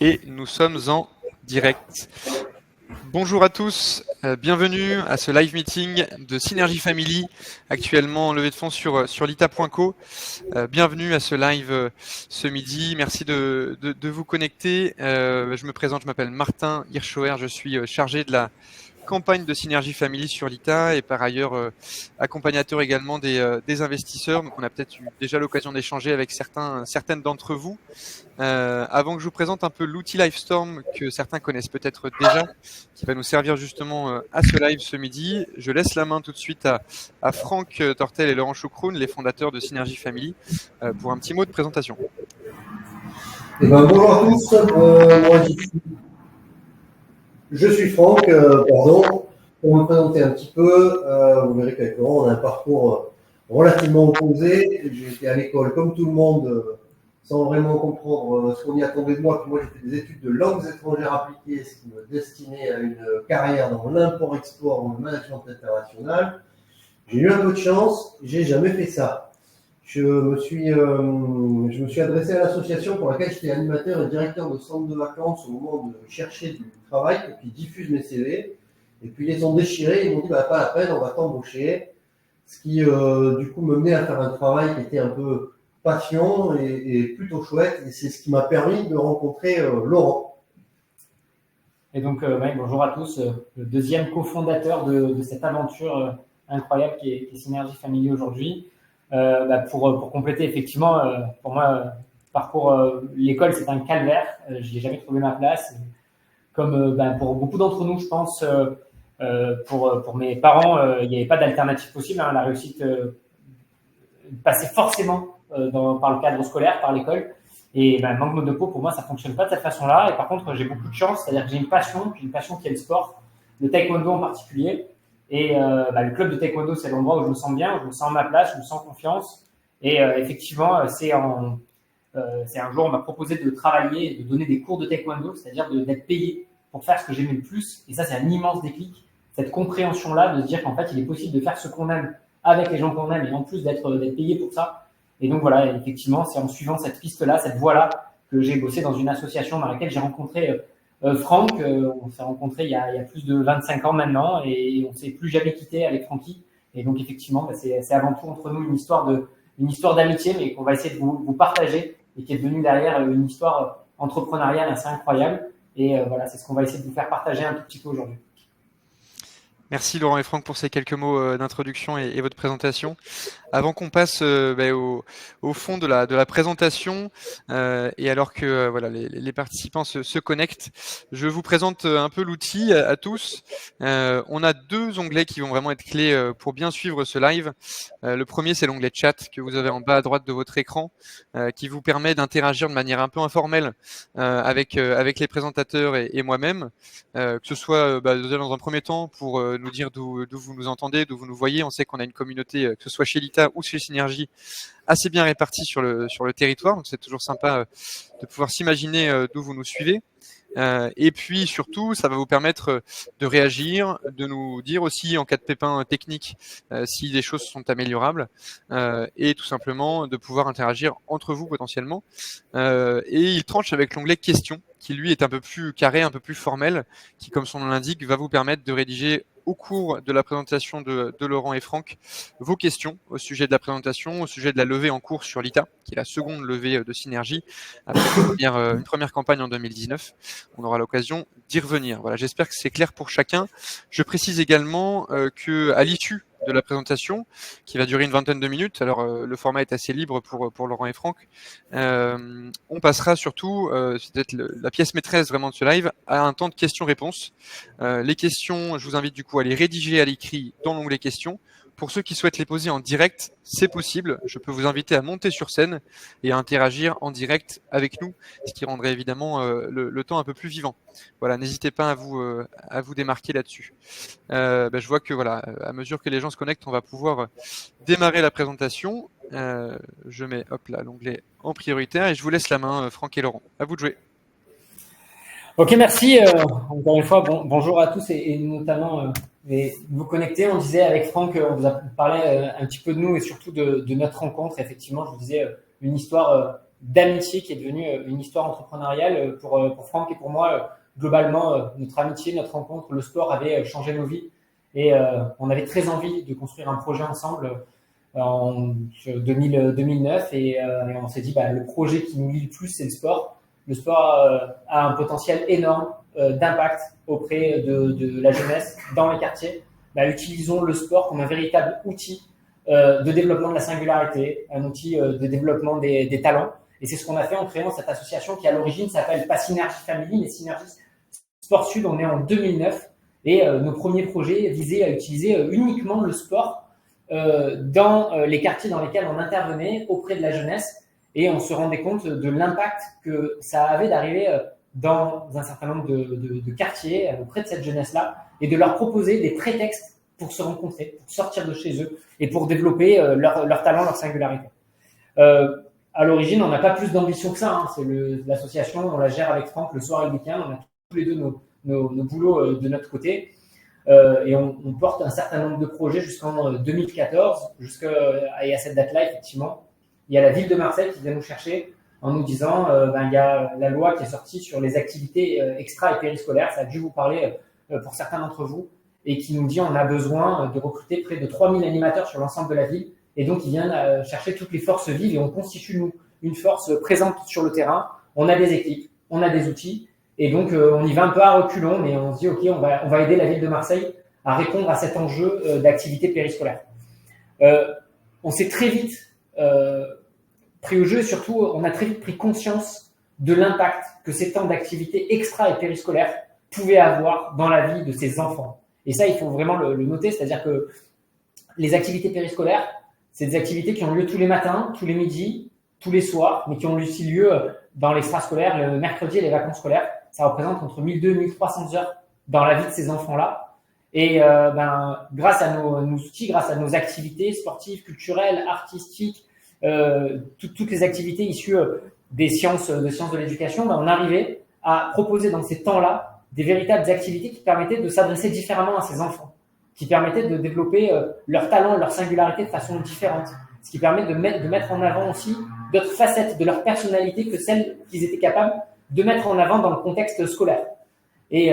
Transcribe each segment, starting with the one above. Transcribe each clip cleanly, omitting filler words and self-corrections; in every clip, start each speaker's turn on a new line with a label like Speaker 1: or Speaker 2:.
Speaker 1: Et nous sommes en direct. Bonjour à tous, bienvenue à ce live meeting de Synergy Family, actuellement en levée de fonds sur lita.co. Bienvenue à ce live ce midi, merci de vous connecter. Je me présente, je m'appelle Martin Hirschoer, je suis chargé de la campagne de Synergy Family sur l'ITA et par ailleurs accompagnateur également des investisseurs. Donc on a peut-être eu déjà l'occasion d'échanger avec certaines d'entre vous. Avant que je vous présente un peu l'outil Livestorm que certains connaissent peut-être déjà, qui va nous servir justement à ce live ce midi, je laisse la main tout de suite à Franck Tortel et Laurent Choucroune, les fondateurs de Synergy Family, pour un petit mot de présentation.
Speaker 2: Bonjour à tous, je suis Franck, pardon. Pour me présenter un petit peu, vous verrez qu'avec Laurent, on a un parcours relativement opposé. J'ai été à l'école comme tout le monde, sans vraiment comprendre ce qu'on y attendait de moi. Puis moi, j'ai fait des études de langues étrangères appliquées, ce qui me destinait à une carrière dans l'import-export ou le management international. J'ai eu un peu de chance, j'ai jamais fait ça. Je me suis adressé à l'association pour laquelle j'étais animateur et directeur de centre de vacances au moment de chercher du travail pour qu'ils diffusent mes CV. Et puis ils les ont déchirés, ils m'ont dit pas la peine, on va t'embaucher. Ce qui du coup me menait à faire un travail qui était un peu passion et plutôt chouette. Et c'est ce qui m'a permis de rencontrer Laurent.
Speaker 3: Et donc, bonjour à tous, le deuxième cofondateur de cette aventure incroyable qui est Synergy Family aujourd'hui. Pour compléter, effectivement, pour moi, parcours l'école, c'est un calvaire. Je n'ai jamais trouvé ma place. Comme pour beaucoup d'entre nous, je pense, pour mes parents, il n'y avait pas d'alternative possible. La réussite passait forcément par le cadre scolaire, par l'école. Et manque de peau, pour moi, ça fonctionne pas de cette façon-là. Et par contre, j'ai beaucoup de chance, c'est-à-dire que j'ai une passion qui est le sport, le taekwondo en particulier. Et le club de taekwondo, c'est l'endroit où je me sens bien, où je me sens à ma place, je me sens confiance. Et effectivement, c'est un jour, on m'a proposé de travailler, de donner des cours de taekwondo, c'est-à-dire d'être payé pour faire ce que j'aimais le plus. Et ça, c'est un immense déclic, cette compréhension-là, de se dire qu'en fait, il est possible de faire ce qu'on aime avec les gens qu'on aime, et en plus d'être payé pour ça. Et donc voilà, effectivement, c'est en suivant cette piste-là, cette voie-là, que j'ai bossé dans une association dans laquelle j'ai rencontré Franck. On s'est rencontrés il y a plus de 25 ans maintenant, et on ne s'est plus jamais quitté avec Francky. Et donc effectivement, c'est avant tout entre nous une histoire d'amitié, mais qu'on va essayer de vous partager, et qui est devenue derrière une histoire entrepreneuriale assez incroyable. Et voilà, c'est ce qu'on va essayer de vous faire partager un tout petit peu aujourd'hui.
Speaker 1: Merci Laurent et Franck pour ces quelques mots d'introduction et votre présentation. Avant qu'on passe au fond de la présentation, et alors que voilà, les participants se connectent, je vous présente un peu l'outil à tous. On a deux onglets qui vont vraiment être clés pour bien suivre ce live. Le premier, c'est l'onglet chat que vous avez en bas à droite de votre écran, qui vous permet d'interagir de manière un peu informelle avec les présentateurs et moi-même, que ce soit dans un premier temps pour nous dire d'où vous nous entendez, d'où vous nous voyez. On sait qu'on a une communauté, que ce soit chez l'ITA ou chez Synergy, assez bien répartie sur le territoire. Donc c'est toujours sympa de pouvoir s'imaginer d'où vous nous suivez. Et puis surtout, ça va vous permettre de réagir, de nous dire aussi en cas de pépin technique si les choses sont améliorables, et tout simplement de pouvoir interagir entre vous potentiellement. Et il tranche avec l'onglet questions, qui lui est un peu plus carré, un peu plus formel, qui comme son nom l'indique, va vous permettre de rédiger au cours de la présentation de Laurent et Franck vos questions au sujet de la présentation, au sujet de la levée en cours sur l'ITA, qui est la seconde levée de Synergy, après une première campagne en 2019. On aura l'occasion d'y revenir. Voilà, j'espère que c'est clair pour chacun. Je précise également que à l'issue de la présentation, qui va durer une vingtaine de minutes, alors le format est assez libre pour Laurent et Franck, on passera surtout, c'est peut-être la pièce maîtresse vraiment de ce live, à un temps de questions-réponses. Les questions, je vous invite du coup à les rédiger à l'écrit dans l'onglet questions. Pour ceux qui souhaitent les poser en direct, c'est possible. Je peux vous inviter à monter sur scène et à interagir en direct avec nous, ce qui rendrait évidemment le temps un peu plus vivant. Voilà, n'hésitez pas à vous démarquer là-dessus. Je vois que voilà, à mesure que les gens se connectent, on va pouvoir démarrer la présentation. Je mets l'onglet en prioritaire et je vous laisse la main, Franck et Laurent. À vous de jouer.
Speaker 3: Ok, merci. Encore une fois, bonjour à tous et notamment vous connecter. On disait avec Franck, on vous a parlé un petit peu de nous et surtout de notre rencontre. Effectivement, je vous disais une histoire d'amitié qui est devenue une histoire entrepreneuriale pour Franck et pour moi. Globalement, notre amitié, notre rencontre, le sport avait changé nos vies et on avait très envie de construire un projet ensemble en 2009 et on s'est dit le projet qui nous lie le plus, c'est le sport. Le sport a un potentiel énorme d'impact auprès de la jeunesse dans les quartiers. Utilisons le sport comme un véritable outil de développement de la singularité, un outil de développement des talents. Et c'est ce qu'on a fait en créant cette association qui, à l'origine, s'appelle pas Synergie Family, mais Synergie Sport Sud. On est en 2009 et nos premiers projets visaient à utiliser uniquement le sport dans les quartiers dans lesquels on intervenait auprès de la jeunesse. Et on se rendait compte de l'impact que ça avait d'arriver dans un certain nombre de quartiers auprès de cette jeunesse-là et de leur proposer des prétextes pour se rencontrer, pour sortir de chez eux et pour développer leur talent, leur singularité. À l'origine, on n'a pas plus d'ambition que ça. C'est l'association, on la gère avec Franck le soir et le week-end. On a tous les deux nos boulots de notre côté. Et on porte un certain nombre de projets jusqu'en 2014. Et à cette date-là, effectivement, il y a la ville de Marseille qui vient nous chercher en nous disant il y a la loi qui est sortie sur les activités extra et périscolaires. Ça a dû vous parler pour certains d'entre vous. Et qui nous dit on a besoin de recruter près de 3000 animateurs sur l'ensemble de la ville. Et donc, ils viennent chercher toutes les forces vives et on constitue, nous, une force présente sur le terrain. On a des équipes, on a des outils. Et donc, on y va un peu à reculons, mais on se dit, OK, on va aider la ville de Marseille à répondre à cet enjeu d'activité périscolaire. On s'est très vite pris au jeu et surtout, on a très vite pris conscience de l'impact que ces temps d'activité extra et périscolaire pouvaient avoir dans la vie de ces enfants. Et ça, il faut vraiment le noter, c'est-à-dire que les activités périscolaires, c'est des activités qui ont lieu tous les matins, tous les midis, tous les soirs, mais qui ont aussi lieu dans l'extrascolaire, le mercredi et les vacances scolaires. Ça représente entre 1200 et 1300 heures dans la vie de ces enfants-là. Et grâce à nos outils, grâce à nos activités sportives, culturelles, artistiques, toutes les activités issues des sciences de l'éducation, on arrivait à proposer dans ces temps-là des véritables activités qui permettaient de s'adresser différemment à ces enfants, qui permettaient de développer leur talent, leur singularité de façon différente, ce qui permet de mettre en avant aussi d'autres facettes de leur personnalité que celles qu'ils étaient capables de mettre en avant dans le contexte scolaire. Et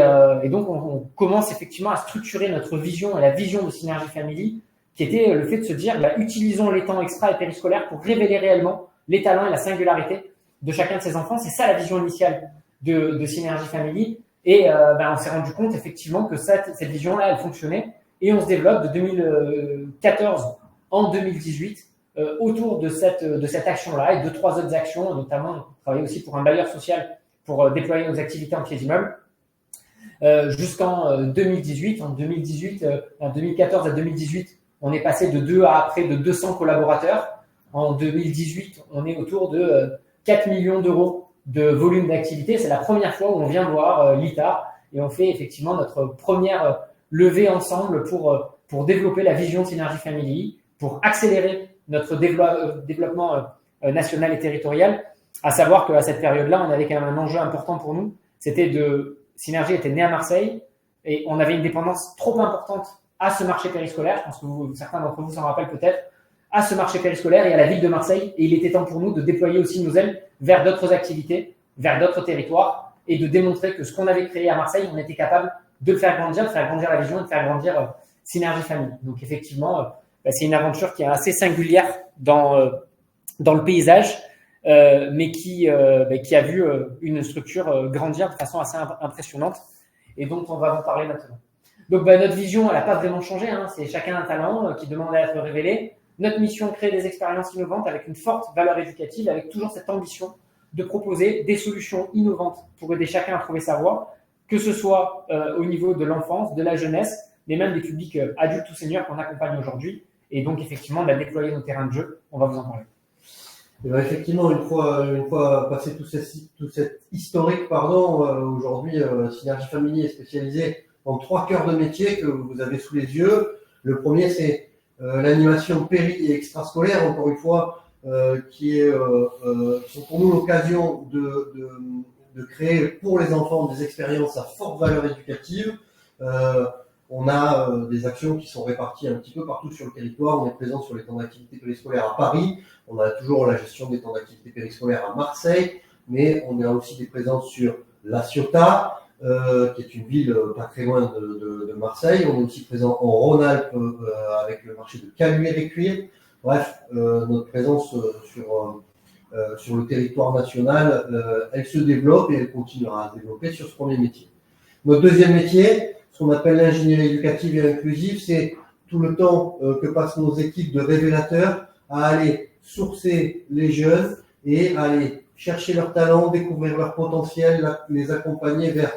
Speaker 3: donc, on commence effectivement à structurer notre vision et la vision de Synergie Family, qui était le fait de se dire, utilisons les temps extra et périscolaires pour révéler réellement les talents et la singularité de chacun de ces enfants. C'est ça la vision initiale de Synergie Family. Et on s'est rendu compte effectivement que cette vision-là, elle fonctionnait. Et on se développe de 2014 en 2018 autour de cette action-là et 2-3 autres actions, notamment on travaille aussi pour un bailleur social pour déployer nos activités en pied d'immeuble. Jusqu'en 2018. En 2014 à 2018, on est passé de 2 à près de 200 collaborateurs. En 2018, on est autour de 4 millions d'euros de volume d'activité. C'est la première fois où on vient voir l'ITA et on fait effectivement notre première levée ensemble pour développer la vision de Synergie Family, pour accélérer notre développement national et territorial. À savoir qu'à cette période-là, on avait quand même un enjeu important pour nous. Synergie était née à Marseille et on avait une dépendance trop importante à ce marché périscolaire. Je pense que certains d'entre vous s'en rappellent peut-être, à ce marché périscolaire et à la ville de Marseille. Et il était temps pour nous de déployer aussi nos ailes vers d'autres activités, vers d'autres territoires et de démontrer que ce qu'on avait créé à Marseille, on était capable de le faire grandir la vision et de faire grandir Synergie Family. Donc effectivement, c'est une aventure qui est assez singulière dans le paysage, mais qui a vu une structure grandir de façon assez impressionnante et dont on va vous parler maintenant. Donc notre vision, elle n'a pas vraiment changé. C'est chacun un talent qui demande à être révélé. Notre mission, créer des expériences innovantes avec une forte valeur éducative, avec toujours cette ambition de proposer des solutions innovantes pour aider chacun à trouver sa voie, que ce soit au niveau de l'enfance, de la jeunesse, mais même des publics adultes ou seniors qu'on accompagne aujourd'hui. Et donc, effectivement, de déployer nos terrains de jeu, on va vous en parler.
Speaker 2: Et effectivement, une fois passé tout cet historique, aujourd'hui, Synergie Family est spécialisée en 3 cœurs de métier que vous avez sous les yeux. Le premier, c'est l'animation péri et extrascolaire, encore une fois, qui sont pour nous l'occasion de créer pour les enfants des expériences à forte valeur éducative. on a des actions qui sont réparties un petit peu partout sur le territoire. On est présent sur les temps d'activité périscolaire à Paris. On a toujours la gestion des temps d'activité périscolaire à Marseille, mais on a aussi des présences sur La Ciotat, qui est une ville pas très loin de Marseille. On est aussi présent en Rhône-Alpes avec le marché de Caluire-et-Cuire. Bref, notre présence sur le territoire national, elle se développe et elle continuera à se développer sur ce premier métier. Notre deuxième métier, ce qu'on appelle l'ingénierie éducative et inclusive, c'est tout le temps que passent nos équipes de révélateurs à aller sourcer les jeunes et à aller chercher leurs talents, découvrir leur potentiel, les accompagner vers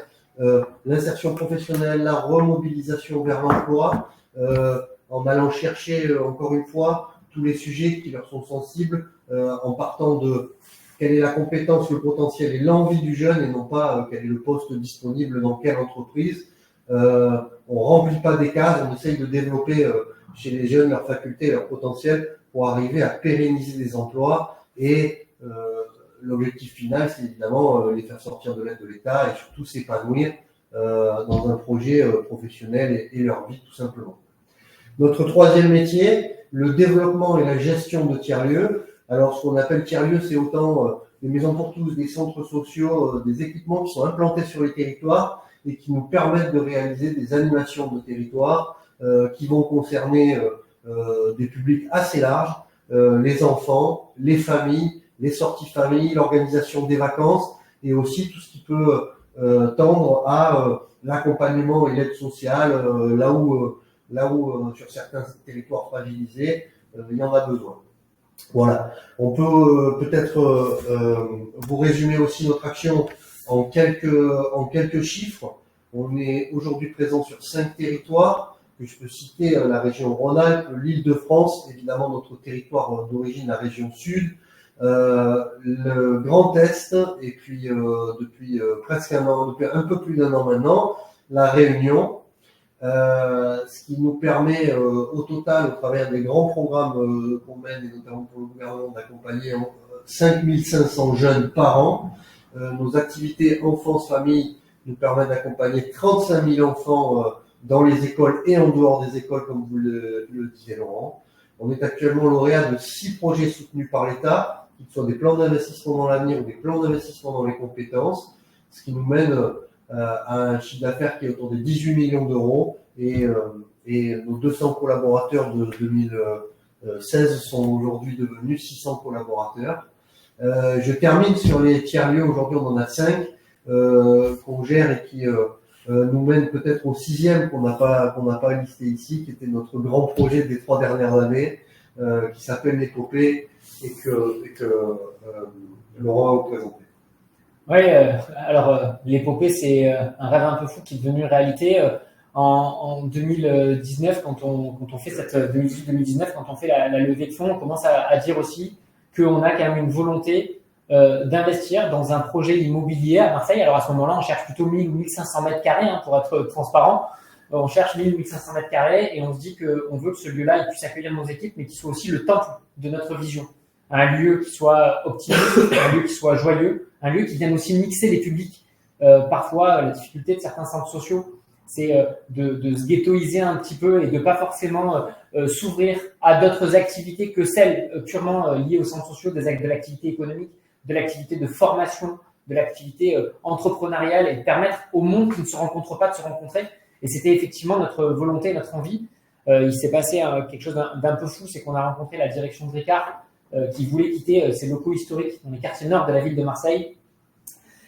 Speaker 2: l'insertion professionnelle, la remobilisation vers l'emploi, en allant chercher, encore une fois, tous les sujets qui leur sont sensibles, en partant de quelle est la compétence, le potentiel et l'envie du jeune, et non pas quel est le poste disponible dans quelle entreprise. On remplit pas des cases, on essaye de développer chez les jeunes leurs facultés, leur potentiel pour arriver à pérenniser des emplois. Et l'objectif final, c'est évidemment les faire sortir de l'aide de l'État et surtout s'épanouir dans un projet professionnel et leur vie tout simplement. Notre troisième métier, le développement et la gestion de tiers-lieux. Alors, ce qu'on appelle tiers-lieux, c'est autant des maisons pour tous, des centres sociaux, des équipements qui sont implantés sur les territoires et qui nous permettent de réaliser des animations de territoire qui vont concerner des publics assez larges, les enfants, les familles, les sorties familles, l'organisation des vacances et aussi tout ce qui peut tendre à l'accompagnement et l'aide sociale là où sur certains territoires fragilisés, il y en a besoin. Voilà. On peut peut-être vous résumer aussi notre action en quelques chiffres. On est aujourd'hui présent sur 5 territoires, que je peux citer la région Rhône-Alpes, l'Île-de-France, évidemment notre territoire d'origine, la région Sud, le Grand Est, et puis depuis presque un an, depuis un peu plus d'1 an maintenant, la Réunion. Ce qui nous permet au total, au travers des grands programmes qu'on mène, et notamment pour le gouvernement, d'accompagner 5500 jeunes par an. Nos activités enfance-famille nous permettent d'accompagner 35 000 enfants dans les écoles et en dehors des écoles, comme vous le disiez Laurent. On est actuellement lauréat de 6 projets soutenus par l'État, qu'ils soient des plans d'investissement dans l'avenir ou des plans d'investissement dans les compétences, ce qui nous mène à un chiffre d'affaires qui est autour de 18 millions d'euros et nos 200 collaborateurs de 2016 sont aujourd'hui devenus 600 collaborateurs. Je termine sur les tiers-lieux. Aujourd'hui, on en a 5 qu'on gère et qui nous mènent peut-être au 6e qu'on n'a pas listé ici, qui était notre grand projet des 3 dernières années, qui s'appelle l'Épopée et que Laurent a présenté.
Speaker 3: Oui, alors l'épopée, c'est un rêve un peu fou qui est devenu réalité en 2019, quand on fait cette 2018-2019, quand on fait la levée de fonds, on commence à dire aussi qu'on a quand même une volonté d'investir dans un projet immobilier à Marseille. Alors à ce moment-là, on cherche plutôt 1000 ou 1500 mètres carrés, pour être transparent. On cherche 1000 ou 1500 mètres carrés et on se dit qu'on veut que ce lieu-là il puisse accueillir nos équipes, mais qu'il soit aussi le temple de notre vision. Un lieu qui soit optimiste, un lieu qui soit joyeux, un lieu qui vienne aussi mixer les publics. Parfois, la difficulté de certains centres sociaux, c'est de se ghettoiser un petit peu et de pas forcément s'ouvrir à d'autres activités que celles purement liées aux centres sociaux, de l'activité économique, de l'activité de formation, de l'activité entrepreneuriale et de permettre au monde qui ne se rencontre pas de se rencontrer. Et c'était effectivement notre volonté, notre envie. Il s'est passé quelque chose d'un peu fou, c'est qu'on a rencontré la direction de Ricard qui voulait quitter ses locaux historiques dans les quartiers nord de la ville de Marseille.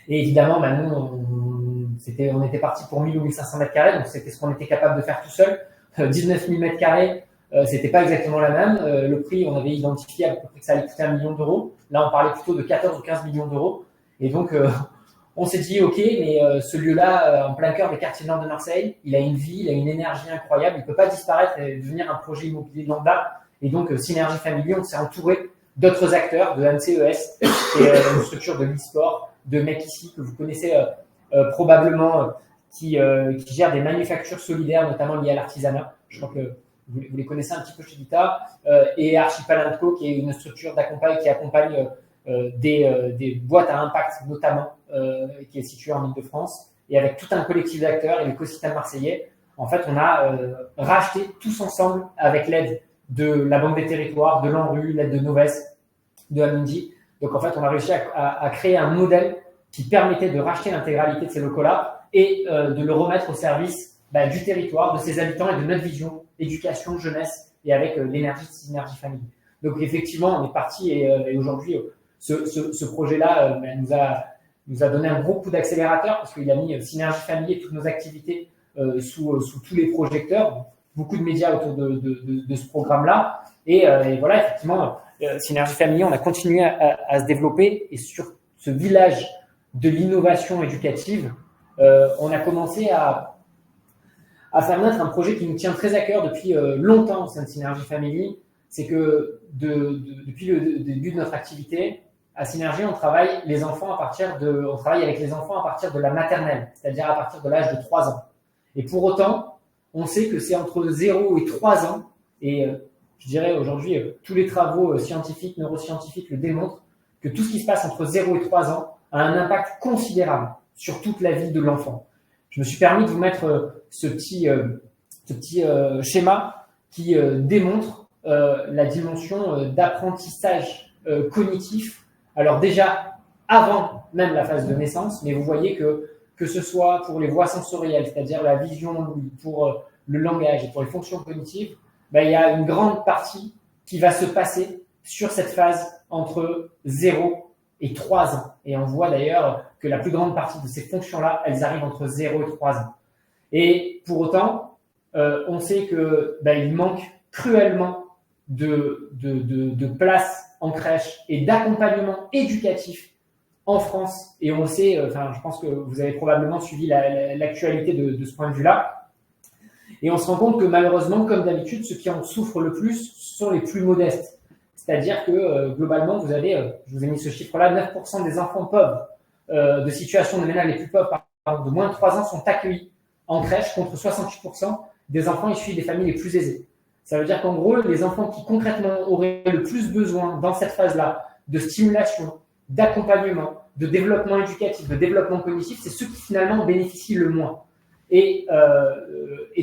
Speaker 3: Et évidemment, nous, on était parti pour 1000 ou 1500 mètres carrés, donc c'était ce qu'on était capable de faire tout seul. 19 000 mètres carrés, c'était pas exactement la même. Le prix, on avait identifié à peu près que ça allait coûter 1 million d'euros. Là, on parlait plutôt de 14 ou 15 millions d'euros. Et donc, on s'est dit, OK, mais ce lieu-là, en plein cœur des quartiers nord de Marseille, il a une vie, il a une énergie incroyable. Il peut pas disparaître et devenir un projet immobilier lambda. Et donc, Synergie Family, on s'est entouré d'autres acteurs, de NCES, et une structure de l'e-sport, de Mec Ici, que vous connaissez probablement, qui gère des manufactures solidaires, notamment liées à l'artisanat. Je crois que vous les connaissez un petit peu chez Vita, et Archipel & Co, qui est une structure qui accompagne des boîtes à impact, notamment, qui est située en Ile-de-France, et avec tout un collectif d'acteurs et l'écosystème marseillais, En fait, on a racheté tous ensemble avec l'aide de la Banque des Territoires, de l'ANRU, l'aide de Noves, de Amundi. Donc, en fait, on a réussi à créer un modèle qui permettait de racheter l'intégralité de ces locaux-là et de le remettre au service du territoire, de ses habitants et de notre vision éducation, jeunesse et avec l'énergie de Synergie Family. Donc, effectivement, on est parti et aujourd'hui, ce projet-là nous a donné un gros coup d'accélérateur parce qu'il a mis Synergie Family et toutes nos activités sous tous les projecteurs, beaucoup de médias autour de ce programme-là. Et voilà, effectivement, Synergie Family, on a continué à se développer et sur ce village de l'innovation éducative, on a commencé à faire naître un projet qui nous tient très à cœur depuis longtemps au sein de Synergie Family. C'est que depuis le début de notre activité, à Synergie, on travaille avec les enfants à partir de la maternelle, c'est-à-dire à partir de l'âge de 3 ans. Et pour autant, on sait que c'est entre 0 et 3 ans, et je dirais aujourd'hui, tous les travaux scientifiques, neuroscientifiques le démontrent, que tout ce qui se passe entre 0 et 3 ans a un impact considérable sur toute la vie de l'enfant. Je me suis permis de vous mettre ce petit schéma qui démontre la dimension d'apprentissage cognitif. Alors déjà, avant même la phase de naissance, mais vous voyez que ce soit pour les voies sensorielles, c'est-à-dire la vision, pour le langage et pour les fonctions cognitives, il y a une grande partie qui va se passer sur cette phase entre 0 et 3 ans. Et on voit d'ailleurs que la plus grande partie de ces fonctions-là, elles arrivent entre 0 et 3 ans. Et pour autant, on sait qu'il manque cruellement de place en crèche et d'accompagnement éducatif en France. Et on le sait, je pense que vous avez probablement suivi l'actualité de ce point de vue-là. Et on se rend compte que malheureusement, comme d'habitude, ceux qui en souffrent le plus sont les plus modestes. C'est-à-dire que globalement, je vous ai mis ce chiffre-là, 9% des enfants pauvres de situation de ménage les plus pauvres de moins de 3 ans sont accueillis en crèche contre 68% des enfants issus des familles les plus aisées. Ça veut dire qu'en gros, les enfants qui concrètement auraient le plus besoin dans cette phase-là de stimulation, d'accompagnement, de développement éducatif, de développement cognitif, c'est ceux qui finalement bénéficient le moins. Et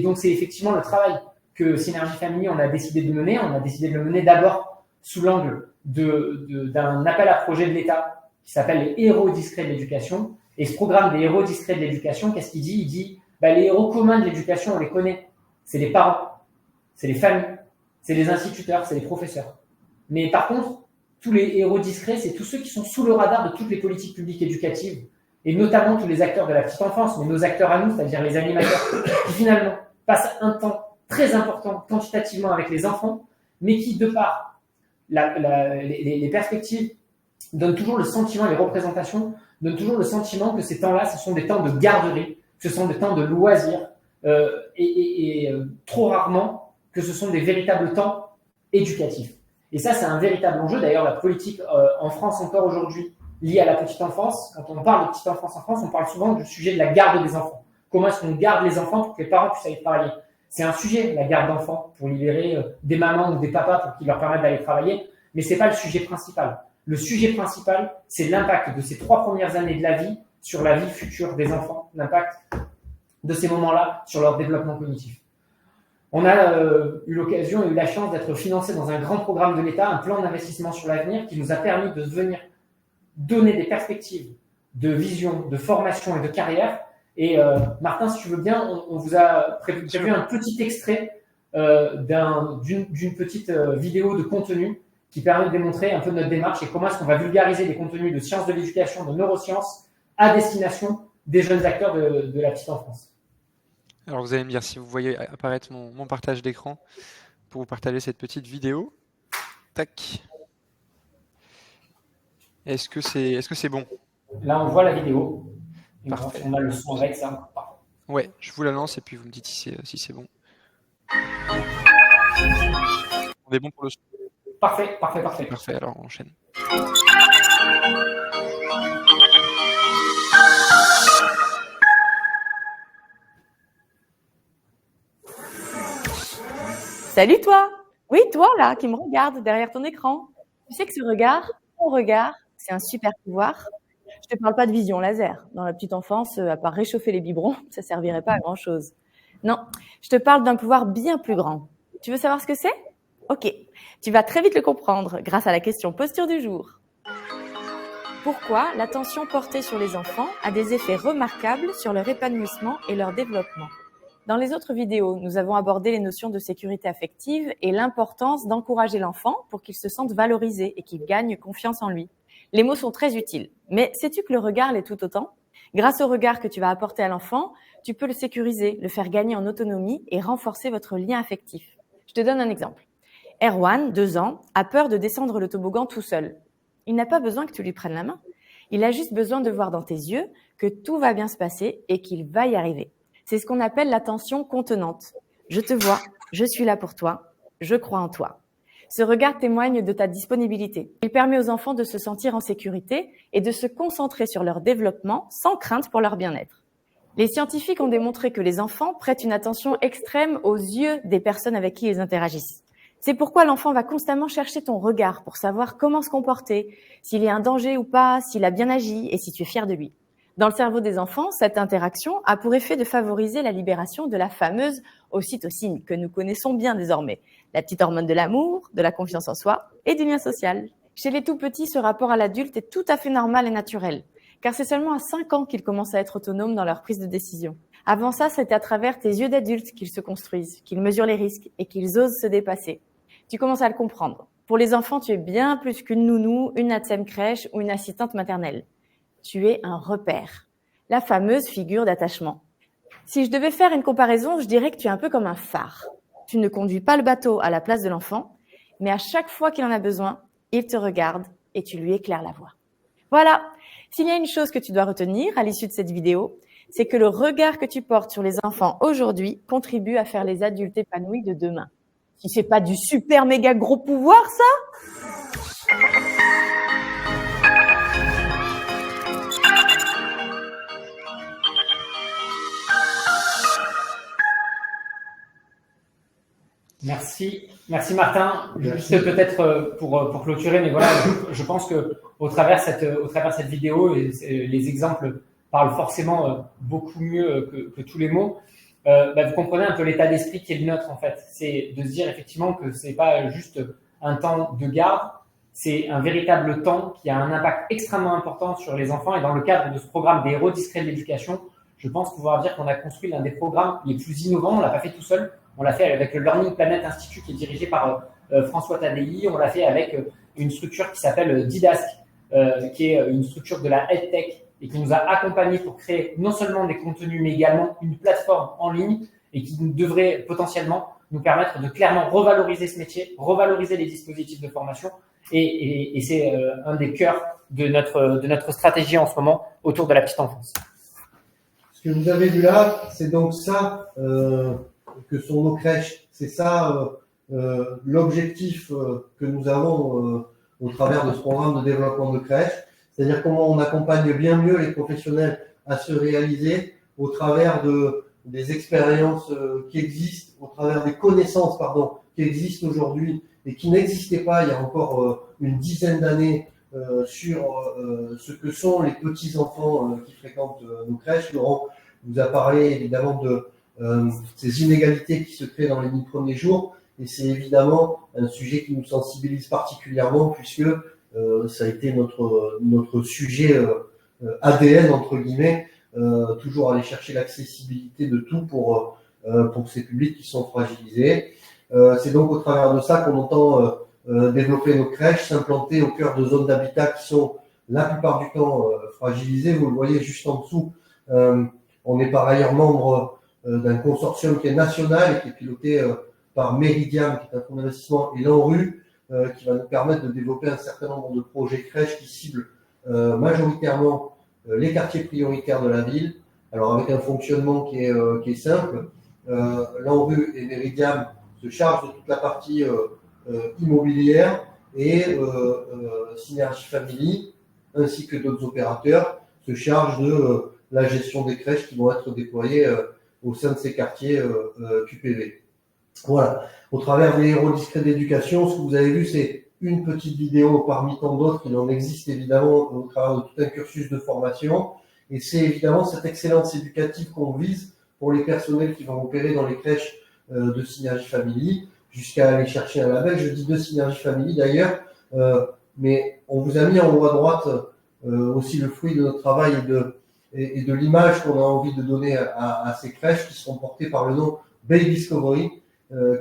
Speaker 3: donc, c'est effectivement le travail que Synergie Family, on a décidé de mener. On a décidé de le mener d'abord sous l'angle d'un appel à projet de l'État qui s'appelle les héros discrets de l'éducation. Et ce programme des héros discrets de l'éducation, qu'est-ce qu'il dit ? Il dit les héros communs de l'éducation, on les connaît. C'est les parents, c'est les familles, c'est les instituteurs, c'est les professeurs. Mais par contre, tous les héros discrets, c'est tous ceux qui sont sous le radar de toutes les politiques publiques éducatives, et notamment tous les acteurs de la petite enfance, mais nos acteurs à nous, c'est-à-dire les animateurs, qui finalement passent un temps très important quantitativement avec les enfants, mais qui, de par les perspectives, donnent toujours le sentiment, les représentations, donnent toujours le sentiment que ces temps-là, ce sont des temps de garderie, que ce sont des temps de loisirs, et trop rarement que ce sont des véritables temps éducatifs. Et ça, c'est un véritable enjeu. D'ailleurs, la politique en France encore aujourd'hui liée à la petite enfance, quand on parle de petite enfance en France, on parle souvent du sujet de la garde des enfants. Comment est-ce qu'on garde les enfants pour que les parents puissent aller travailler ? C'est un sujet, la garde d'enfants, pour libérer des mamans ou des papas pour qu'ils leur permettent d'aller travailler, mais c'est pas le sujet principal. Le sujet principal, c'est l'impact de ces 3 premières années de la vie sur la vie future des enfants, l'impact de ces moments-là sur leur développement cognitif. On a eu l'occasion et eu la chance d'être financé dans un grand programme de l'État, un plan d'investissement sur l'avenir qui nous a permis de venir donner des perspectives de vision, de formation et de carrière. Et Martin, si tu veux bien, on vous a prévu un petit extrait d'une petite vidéo de contenu qui permet de démontrer un peu notre démarche et comment est-ce qu'on va vulgariser des contenus de sciences de l'éducation, de neurosciences à destination des jeunes acteurs de la petite enfance.
Speaker 1: Alors vous allez me dire si vous voyez apparaître mon partage d'écran pour vous partager cette petite vidéo. Tac. Est-ce que c'est bon ?
Speaker 3: Là, on voit la vidéo.
Speaker 1: Parfait.
Speaker 3: On a le son avec ça.
Speaker 1: Ouais, je vous la lance et puis vous me dites si c'est bon. On est bon pour le son ?
Speaker 3: Parfait.
Speaker 1: Parfait, alors on enchaîne.
Speaker 4: Salut toi! Oui, toi là, qui me regarde derrière ton écran. Tu sais que ce regard, ton regard, c'est un super pouvoir. Je te parle pas de vision laser. Dans la petite enfance, à part réchauffer les biberons, ça servirait pas à grand chose. Non, je te parle d'un pouvoir bien plus grand. Tu veux savoir ce que c'est? Ok, tu vas très vite le comprendre grâce à la question posture du jour. Pourquoi l'attention portée sur les enfants a des effets remarquables sur leur épanouissement et leur développement? Dans les autres vidéos, nous avons abordé les notions de sécurité affective et l'importance d'encourager l'enfant pour qu'il se sente valorisé et qu'il gagne confiance en lui. Les mots sont très utiles, mais sais-tu que le regard l'est tout autant? Grâce au regard que tu vas apporter à l'enfant, tu peux le sécuriser, le faire gagner en autonomie et renforcer votre lien affectif. Je te donne un exemple. Erwan, 2 ans, a peur de descendre le toboggan tout seul. Il n'a pas besoin que tu lui prennes la main. Il a juste besoin de voir dans tes yeux que tout va bien se passer et qu'il va y arriver. C'est ce qu'on appelle l'attention contenante. Je te vois, je suis là pour toi, je crois en toi. Ce regard témoigne de ta disponibilité. Il permet aux enfants de se sentir en sécurité et de se concentrer sur leur développement sans crainte pour leur bien-être. Les scientifiques ont démontré que les enfants prêtent une attention extrême aux yeux des personnes avec qui ils interagissent. C'est pourquoi l'enfant va constamment chercher ton regard pour savoir comment se comporter, s'il y a un danger ou pas, s'il a bien agi et si tu es fier de lui. Dans le cerveau des enfants, cette interaction a pour effet de favoriser la libération de la fameuse ocytocine que nous connaissons bien désormais, la petite hormone de l'amour, de la confiance en soi et du lien social. Chez les tout-petits, ce rapport à l'adulte est tout à fait normal et naturel, car c'est seulement à 5 ans qu'ils commencent à être autonomes dans leur prise de décision. Avant ça, c'est à travers tes yeux d'adulte qu'ils se construisent, qu'ils mesurent les risques et qu'ils osent se dépasser. Tu commences à le comprendre. Pour les enfants, tu es bien plus qu'une nounou, une ATSEM crèche ou une assistante maternelle. Tu es un repère, la fameuse figure d'attachement. Si je devais faire une comparaison, je dirais que tu es un peu comme un phare. Tu ne conduis pas le bateau à la place de l'enfant, mais à chaque fois qu'il en a besoin, il te regarde et tu lui éclaires la voie. Voilà, s'il y a une chose que tu dois retenir à l'issue de cette vidéo, c'est que le regard que tu portes sur les enfants aujourd'hui contribue à faire les adultes épanouis de demain. Si c'est pas du super méga gros pouvoir, ça?
Speaker 3: Merci Martin. Juste peut-être pour clôturer, mais voilà, je pense que au travers cette vidéo, les exemples parlent forcément beaucoup mieux que tous les mots. Vous comprenez un peu l'état d'esprit qui est le nôtre en fait. C'est de se dire effectivement que c'est pas juste un temps de garde, c'est un véritable temps qui a un impact extrêmement important sur les enfants. Et dans le cadre de ce programme des héros discrets de l'éducation, je pense pouvoir dire qu'on a construit l'un des programmes les plus innovants. On l'a pas fait tout seul. On l'a fait avec le Learning Planet Institute qui est dirigé par François Tadei. On l'a fait avec une structure qui s'appelle Didask, qui est une structure de la EdTech et qui nous a accompagnés pour créer non seulement des contenus, mais également une plateforme en ligne et qui devrait potentiellement nous permettre de clairement revaloriser ce métier, revaloriser les dispositifs de formation. Et c'est un des cœurs de notre stratégie en ce moment autour de la petite enfance.
Speaker 2: Ce que vous avez vu là, c'est donc ça que sont nos crèches. C'est ça l'objectif que nous avons au travers de ce programme de développement de crèches. C'est-à-dire comment on accompagne bien mieux les professionnels à se réaliser au travers des expériences qui existent, au travers des connaissances qui existent aujourd'hui et qui n'existaient pas il y a encore une dizaine d'années sur ce que sont les petits-enfants qui fréquentent nos crèches. Laurent vous a parlé évidemment de ces inégalités qui se créent dans les 1000 premiers jours et c'est évidemment un sujet qui nous sensibilise particulièrement puisque ça a été notre sujet ADN entre guillemets, toujours aller chercher l'accessibilité de tout pour ces publics qui sont fragilisés. C'est donc au travers de ça qu'on entend développer nos crèches, s'implanter au cœur de zones d'habitat qui sont la plupart du temps fragilisées. Vous le voyez juste en dessous. On est par ailleurs membre d'un consortium qui est national et qui est piloté par Meridiam, qui est un fonds d'investissement, et l'ANRU, qui va nous permettre de développer un certain nombre de projets crèches qui ciblent majoritairement les quartiers prioritaires de la ville. Alors avec un fonctionnement qui est simple, l'ANRU et Meridiam se chargent de toute la partie immobilière et Synergie Family, ainsi que d'autres opérateurs, se chargent de la gestion des crèches qui vont être déployées au sein de ces quartiers QPV. Voilà. Au travers des héros discrets d'éducation, ce que vous avez vu, c'est une petite vidéo parmi tant d'autres. Il en existe évidemment au travers de tout un cursus de formation. Et c'est évidemment cette excellence éducative qu'on vise pour les personnels qui vont opérer dans les crèches de Synergie Family, jusqu'à aller chercher un label. Je dis de Synergie Family d'ailleurs, mais on vous a mis en haut à droite aussi le fruit de notre travail et de l'image qu'on a envie de donner à ces crèches qui seront portées par le nom Baby Discovery,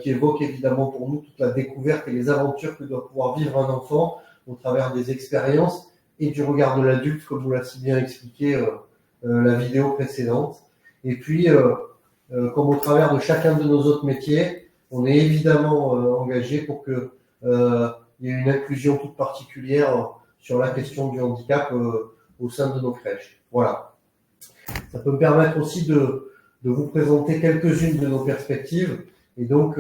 Speaker 2: qui évoque évidemment pour nous toute la découverte et les aventures que doit pouvoir vivre un enfant au travers des expériences et du regard de l'adulte, comme vous l'a si bien expliqué la vidéo précédente. Et puis, comme au travers de chacun de nos autres métiers, on est évidemment engagé pour que il y ait une inclusion toute particulière sur la question du handicap au sein de nos crèches. Voilà. Ça peut me permettre aussi de vous présenter quelques-unes de nos perspectives. Et donc,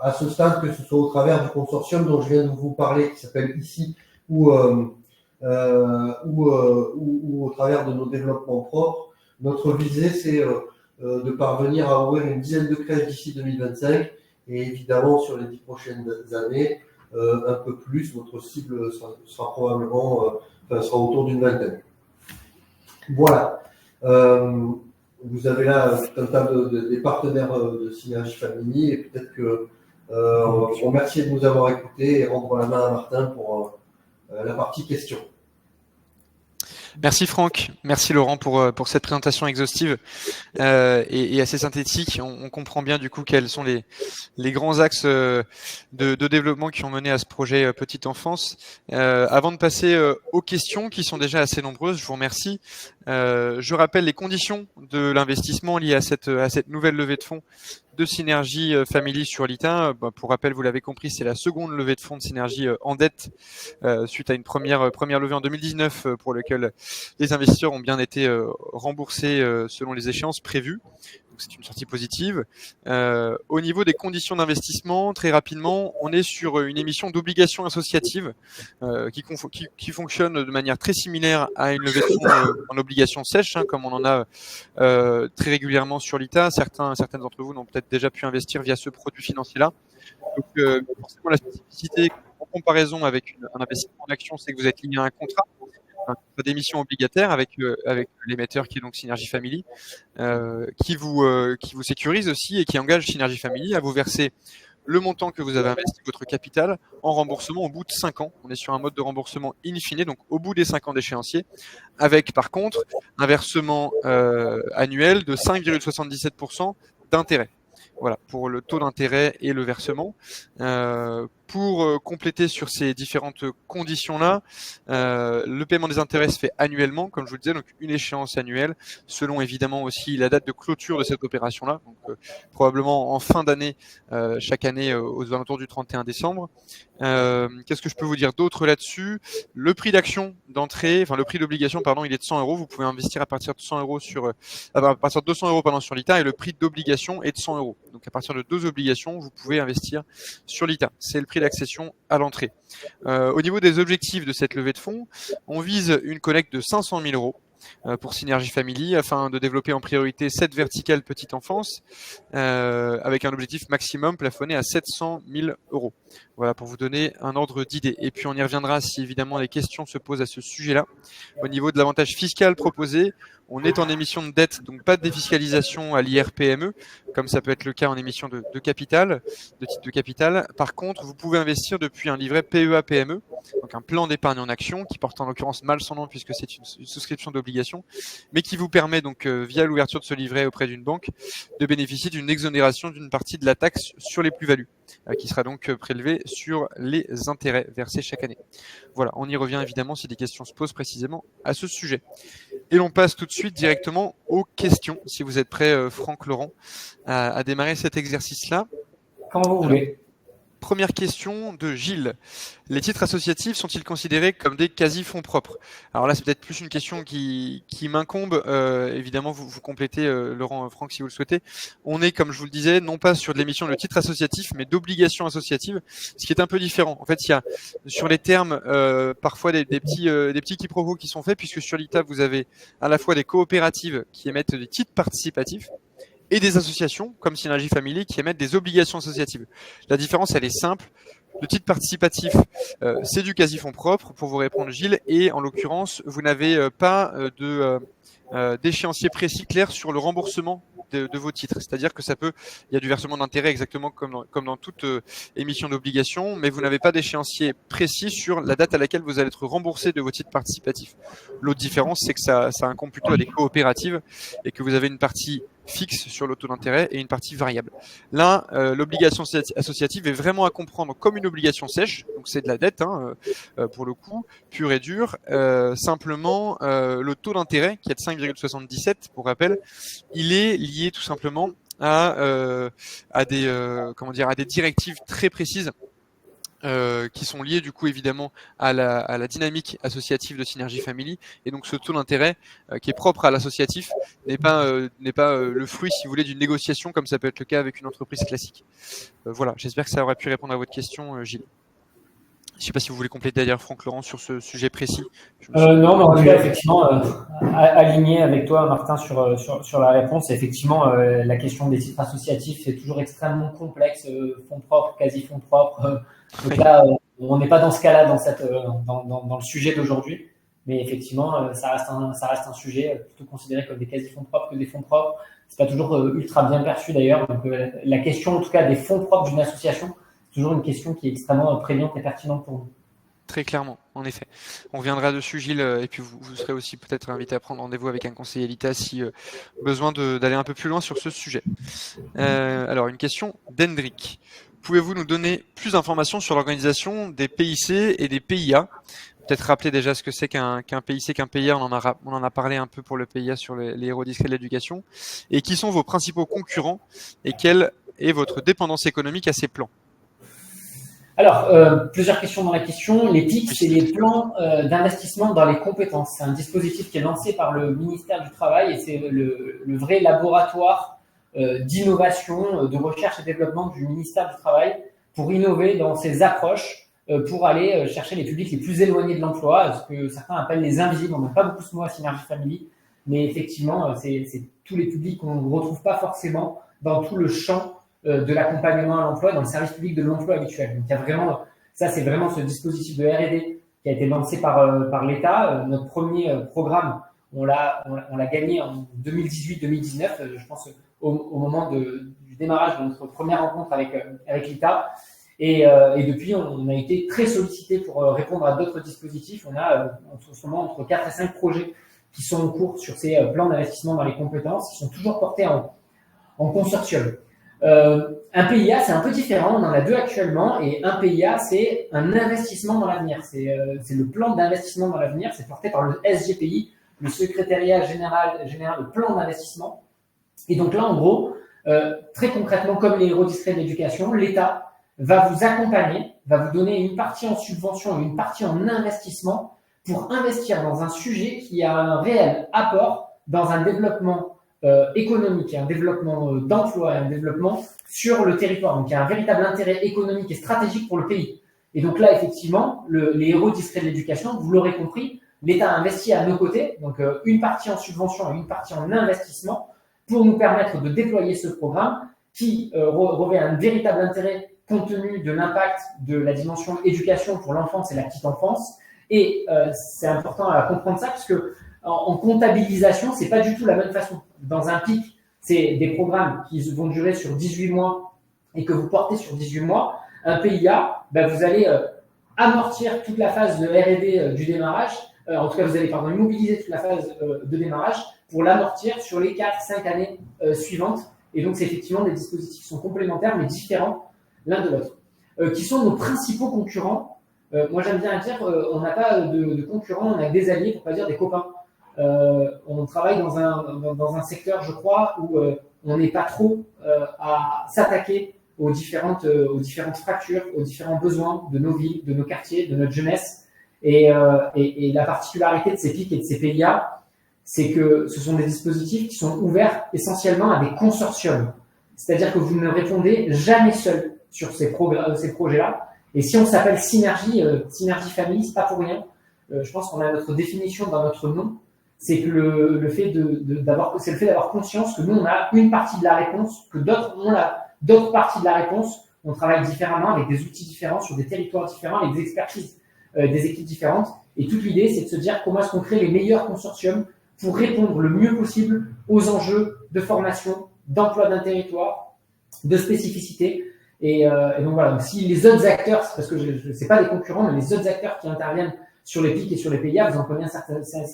Speaker 2: à ce stade, que ce soit au travers du consortium dont je viens de vous parler, qui s'appelle ICI, ou au travers de nos développements propres, notre visée, c'est de parvenir à ouvrir une dizaine de crèches d'ici 2025, et évidemment, sur les 10 prochaines années, un peu plus. Notre cible sera probablement, sera autour d'une vingtaine. Voilà. Vous avez là tout un tas des partenaires de Synergie Family, et peut-être que on va vous remercier de nous avoir écoutés et rendre la main à Martin pour la partie questions.
Speaker 1: Merci Franck, merci Laurent pour cette présentation exhaustive et assez synthétique. On comprend bien du coup quels sont les grands axes de développement qui ont mené à ce projet Petite Enfance. Avant de passer aux questions qui sont déjà assez nombreuses, je vous remercie. Je rappelle les conditions de l'investissement liées à cette nouvelle levée de fonds de Synergie Family sur l'ITA. Pour rappel, vous l'avez compris, c'est la seconde levée de fonds de Synergie en dette suite à une première levée en 2019 pour laquelle les investisseurs ont bien été remboursés selon les échéances prévues. Donc c'est une sortie positive. Au niveau des conditions d'investissement, très rapidement, on est sur une émission d'obligations associatives qui fonctionne de manière très similaire à une levée de fonds en obligation sèche, comme on en a très régulièrement sur l'ITA. Certaines d'entre vous n'ont peut-être déjà pu investir via ce produit financier-là. Donc forcément, la spécificité en comparaison avec un investissement en action, c'est que vous êtes lié à un contrat d'émission obligataire avec l'émetteur qui est donc Synergie Family, qui vous sécurise aussi et qui engage Synergie Family à vous verser le montant que vous avez investi, votre capital, en remboursement au bout de 5 ans. On est sur un mode de remboursement in fine, donc au bout des 5 ans d'échéancier, avec par contre un versement annuel de 5,77% d'intérêt. Voilà, pour le taux d'intérêt et le versement. Pour compléter sur ces différentes conditions-là, le paiement des intérêts se fait annuellement, comme je vous le disais, donc une échéance annuelle, selon évidemment aussi la date de clôture de cette opération-là, donc probablement en fin d'année, chaque année aux alentours du 31 décembre. Qu'est-ce que je peux vous dire d'autre là-dessus? Le prix d'action d'entrée, enfin le prix d'obligation, pardon, il est de 100 €. Vous pouvez investir à partir de 100 € à partir de 200 € sur l'ITA, et le prix d'obligation est de 100 €. Donc à partir de 2 obligations, vous pouvez investir sur l'ITA. C'est le prix d'accession à l'entrée. Au niveau des objectifs de cette levée de fonds, on vise une collecte de 500 000 € pour Synergie Family afin de développer en priorité cette verticale petite enfance avec un objectif maximum plafonné à 700 000 €. Voilà, pour vous donner un ordre d'idée. Et puis on y reviendra si évidemment les questions se posent à ce sujet-là. Au niveau de l'avantage fiscal proposé, on est en émission de dette, donc pas de défiscalisation à l'IR-PME, comme ça peut être le cas en émission de capital, de titre de capital. Par contre, vous pouvez investir depuis un livret PEA-PME, donc un plan d'épargne en action, qui porte en l'occurrence mal son nom puisque c'est une souscription d'obligation, mais qui vous permet donc, via l'ouverture de ce livret auprès d'une banque, de bénéficier d'une exonération d'une partie de la taxe sur les plus-values, qui sera donc prélevée sur les intérêts versés chaque année. Voilà, on y revient évidemment si des questions se posent précisément à ce sujet. Et l'on passe tout de suite directement aux questions, si vous êtes prêts, Franck, Laurent, à démarrer cet exercice-là.
Speaker 3: Quand vous voulez.
Speaker 1: Première question de Gilles. Les titres associatifs sont-ils considérés comme des quasi-fonds propres? Alors là, c'est peut-être plus une question qui m'incombe. Évidemment, vous complétez, Laurent, Franck, si vous le souhaitez. On est, comme je vous le disais, non pas sur de l'émission de titres associatifs, mais d'obligations associatives, ce qui est un peu différent. En fait, il y a sur les termes parfois des petits quiproquos qui sont faits, puisque sur l'ITA, vous avez à la fois des coopératives qui émettent des titres participatifs, et des associations comme Synergie Family qui émettent des obligations associatives. La différence, elle est simple. Le titre participatif, c'est du quasi-fonds propre, pour vous répondre Gilles, et en l'occurrence, vous n'avez pas d'échéancier précis clair sur le remboursement de vos titres. C'est-à-dire que il y a du versement d'intérêt exactement comme dans toute émission d'obligation, mais vous n'avez pas d'échéancier précis sur la date à laquelle vous allez être remboursé de vos titres participatifs. L'autre différence, c'est que ça incombe plutôt à des coopératives et que vous avez une partie fixe sur le taux d'intérêt et une partie variable. Là, l'obligation associative est vraiment à comprendre comme une obligation sèche, donc c'est de la dette pour le coup, pure et dure. Simplement, le taux d'intérêt qui est de 5,77 pour rappel, il est lié tout simplement à des directives très précises. Qui sont liées du coup évidemment à la dynamique associative de Synergie Family, et donc ce taux d'intérêt qui est propre à l'associatif n'est pas le fruit, si vous voulez, d'une négociation comme ça peut être le cas avec une entreprise classique. Voilà, j'espère que ça aurait pu répondre à votre question, Gilles. Je ne sais pas si vous voulez compléter d'ailleurs, Franck Laurent, sur ce sujet précis.
Speaker 3: Non, mais en tout cas, effectivement, aligné avec toi, Martin, sur la réponse. Effectivement, la question des titres associatifs, c'est toujours extrêmement complexe. Fonds propres, quasi-fonds propres. Donc là, on n'est pas dans ce cas-là dans le sujet d'aujourd'hui. Mais effectivement, ça reste un sujet plutôt considéré comme des quasi-fonds propres que des fonds propres. C'est pas toujours ultra bien perçu d'ailleurs. Donc la question, en tout cas, des fonds propres d'une association, toujours une question qui est extrêmement prégnante et pertinente pour nous.
Speaker 1: Très clairement, en effet. On reviendra dessus, Gilles, et puis vous serez aussi peut-être invité à prendre rendez-vous avec un conseiller l'ITA si besoin d'aller un peu plus loin sur ce sujet. Alors, une question d'Hendrik. Pouvez-vous nous donner plus d'informations sur l'organisation des PIC et des PIA? Peut-être rappeler déjà ce que c'est qu'un PIC, qu'un PIA, on en a parlé un peu pour le PIA sur les héros discrets de l'éducation. Et qui sont vos principaux concurrents et quelle est votre dépendance économique à ces plans?
Speaker 3: Alors, plusieurs questions dans la question. Les PIC, c'est les plans d'investissement dans les compétences. C'est un dispositif qui est lancé par le ministère du Travail et c'est le vrai laboratoire d'innovation, de recherche et développement du ministère du Travail pour innover dans ses approches, pour aller chercher les publics les plus éloignés de l'emploi, ce que certains appellent les invisibles. On n'a pas beaucoup ce mot à Synergie Family, mais effectivement, c'est tous les publics qu'on ne retrouve pas forcément dans tout le champ de l'accompagnement à l'emploi dans le service public de l'emploi habituel. Donc, il y a vraiment, ça, c'est vraiment ce dispositif de R&D qui a été lancé par l'État. Notre premier programme, on l'a gagné en 2018-2019, je pense au moment du démarrage de notre première rencontre avec l'État. Et depuis, on a été très sollicité pour répondre à d'autres dispositifs. On a en ce moment entre 4 et 5 projets qui sont en cours sur ces plans d'investissement dans les compétences, qui sont toujours portés en consortium. Un PIA, c'est un peu différent. On en a deux actuellement. Et un PIA, c'est un investissement dans l'avenir. C'est le plan d'investissement dans l'avenir. C'est porté par le SGPI, le Secrétariat Général de Plan d'Investissement. Et donc là, en gros, très concrètement, comme les héros discrets de l'éducation, l'État va vous accompagner, va vous donner une partie en subvention et une partie en investissement pour investir dans un sujet qui a un réel apport dans un développement économique, un développement d'emploi et un développement sur le territoire. Donc, il y a un véritable intérêt économique et stratégique pour le pays. Et donc là, effectivement, les héros discrets de l'éducation, vous l'aurez compris, l'État a investi à nos côtés, donc une partie en subvention et une partie en investissement pour nous permettre de déployer ce programme qui revêt un véritable intérêt compte tenu de l'impact de la dimension éducation pour l'enfance et la petite enfance. Et c'est important à comprendre ça parce que en comptabilisation, c'est pas du tout la même façon. Dans un PIC, c'est des programmes qui vont durer sur 18 mois et que vous portez sur 18 mois. Un PIA, vous allez amortir toute la phase de R&D du démarrage. En tout cas, vous allez immobiliser toute la phase de démarrage pour l'amortir sur les 4-5 années suivantes. Et donc, c'est effectivement des dispositifs qui sont complémentaires mais différents l'un de l'autre. Qui sont nos principaux concurrents? Moi, j'aime bien dire, on n'a pas de concurrents, on a des alliés, pour pas dire des copains. On travaille dans un secteur, je crois, où on n'est pas trop à s'attaquer aux différentes fractures, aux différents besoins de nos villes, de nos quartiers, de notre jeunesse. Et la particularité de ces PIC et de ces PIA, c'est que ce sont des dispositifs qui sont ouverts essentiellement à des consortiums. C'est-à-dire que vous ne répondez jamais seul sur ces projets-là. Et si on s'appelle Synergie Family, c'est pas pour rien. Je pense qu'on a notre définition dans notre nom. c'est que le fait d'avoir conscience que nous, on a une partie de la réponse, que d'autres ont d'autres parties de la réponse. On travaille différemment, avec des outils différents, sur des territoires différents, avec des expertises, des équipes différentes. Et toute l'idée, c'est de se dire comment est-ce qu'on crée les meilleurs consortiums pour répondre le mieux possible aux enjeux de formation, d'emploi d'un territoire, de spécificité. Et donc voilà, donc si les autres acteurs, parce que je ne sais pas des concurrents, mais les autres acteurs qui interviennent sur les PIC et sur les PIA, vous en connaissez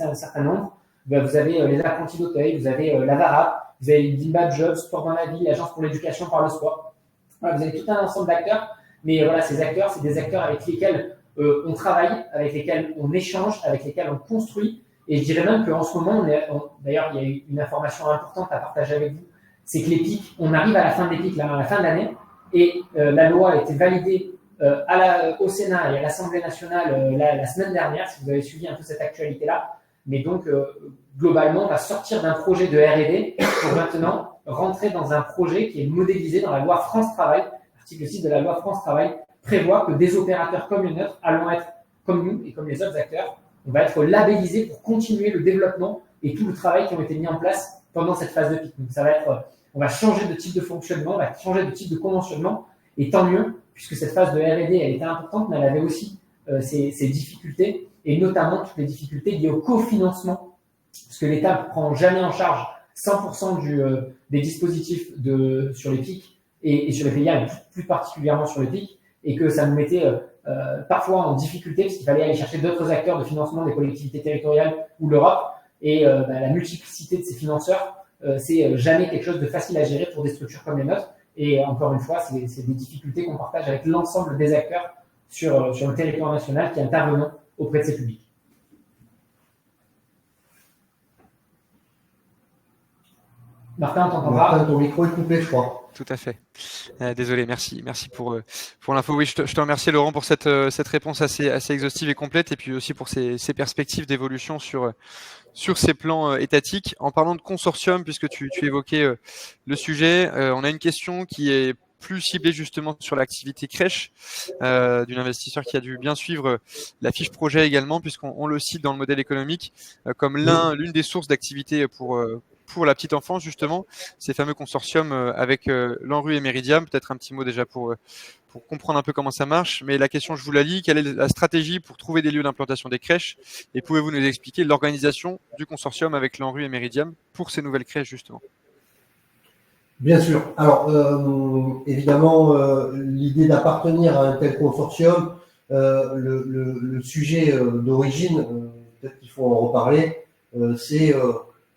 Speaker 3: un certain nombre. Ben, vous avez les apprentis d'Auteuil, vous avez la VARAP, vous avez Dimba Jobs, Sport dans la vie, l'Agence pour l'éducation par le sport. Voilà, vous avez tout un ensemble d'acteurs, mais voilà, ces acteurs, c'est des acteurs avec lesquels on travaille, avec lesquels on échange, avec lesquels on construit. Et je dirais même qu'en ce moment, d'ailleurs, il y a eu une information importante à partager avec vous, c'est que les PIC, on arrive à la fin des PIC, à la fin de l'année, et la loi a été validée au Sénat et à l'Assemblée nationale la semaine dernière, si vous avez suivi un peu cette actualité-là. Mais donc, globalement, on va sortir d'un projet de R&D pour maintenant rentrer dans un projet qui est modélisé dans la loi France Travail. L'article 6 de la loi France Travail prévoit que des opérateurs comme le nôtre allons être, comme nous et comme les autres acteurs, on va être labellisés pour continuer le développement et tout le travail qui ont été mis en place pendant cette phase de PIC. Donc, ça va être, on va changer de type de fonctionnement, on va changer de type de conventionnement, et tant mieux, puisque cette phase de R&D, elle était importante, mais elle avait aussi ses difficultés, et notamment toutes les difficultés liées au cofinancement, parce que l'État ne prend jamais en charge 100% des dispositifs sur les PIC et sur les PIA, mais plus particulièrement sur les PIC, et que ça nous mettait parfois en difficulté, parce qu'il fallait aller chercher d'autres acteurs de financement des collectivités territoriales ou l'Europe, et la multiplicité de ces financeurs, c'est jamais quelque chose de facile à gérer pour des structures comme les nôtres. Et encore une fois, c'est des difficultés qu'on partage avec l'ensemble des acteurs sur le territoire national qui intervenant auprès de ces publics. Martin, on t'entend pas.
Speaker 2: Martin, ton micro est coupé, je crois.
Speaker 1: Tout à fait. Désolé, merci pour l'info. Oui, je te remercie Laurent pour cette réponse assez exhaustive et complète, et puis aussi pour ces perspectives d'évolution sur ces plans étatiques. En parlant de consortium, puisque tu évoquais le sujet, on a une question qui est plus ciblée justement sur l'activité crèche d'une investisseur qui a dû bien suivre la fiche projet également, puisqu'on le cite dans le modèle économique comme l'une des sources d'activité pour la petite enfance, justement, ces fameux consortiums avec l'ANRU et Meridiam. Peut-être un petit mot déjà pour comprendre un peu comment ça marche. Mais la question, je vous la lis, quelle est la stratégie pour trouver des lieux d'implantation des crèches? Et pouvez-vous nous expliquer l'organisation du consortium avec l'ANRU et Meridiam pour ces nouvelles crèches, justement?
Speaker 2: Bien sûr. Alors, évidemment, l'idée d'appartenir à un tel consortium, le sujet d'origine, peut-être qu'il faut en reparler, c'est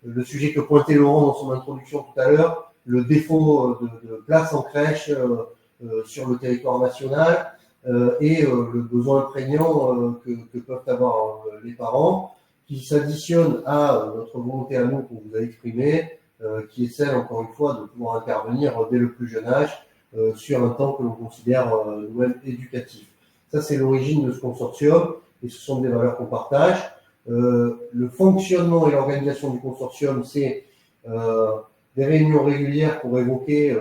Speaker 2: le sujet que pointait Laurent dans son introduction tout à l'heure, le défaut de place en crèche sur le territoire national et le besoin prégnant que peuvent avoir les parents, qui s'additionne à notre volonté à nous qu'on vous a exprimée, qui est celle, encore une fois, de pouvoir intervenir dès le plus jeune âge sur un temps que l'on considère nous-mêmes éducatif. Ça, c'est l'origine de ce consortium et ce sont des valeurs qu'on partage. Le fonctionnement et l'organisation du consortium, c'est des réunions régulières pour évoquer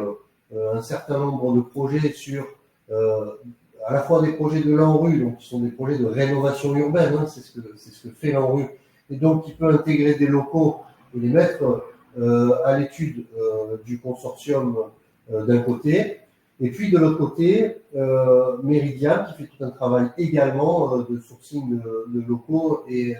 Speaker 2: un certain nombre de projets sur à la fois des projets de l'ANRU, donc qui sont des projets de rénovation urbaine, hein, c'est ce que fait l'ANRU, et donc qui peut intégrer des locaux et les mettre à l'étude du consortium d'un côté, et puis de l'autre côté, Meridiam qui fait tout un travail également de sourcing de locaux et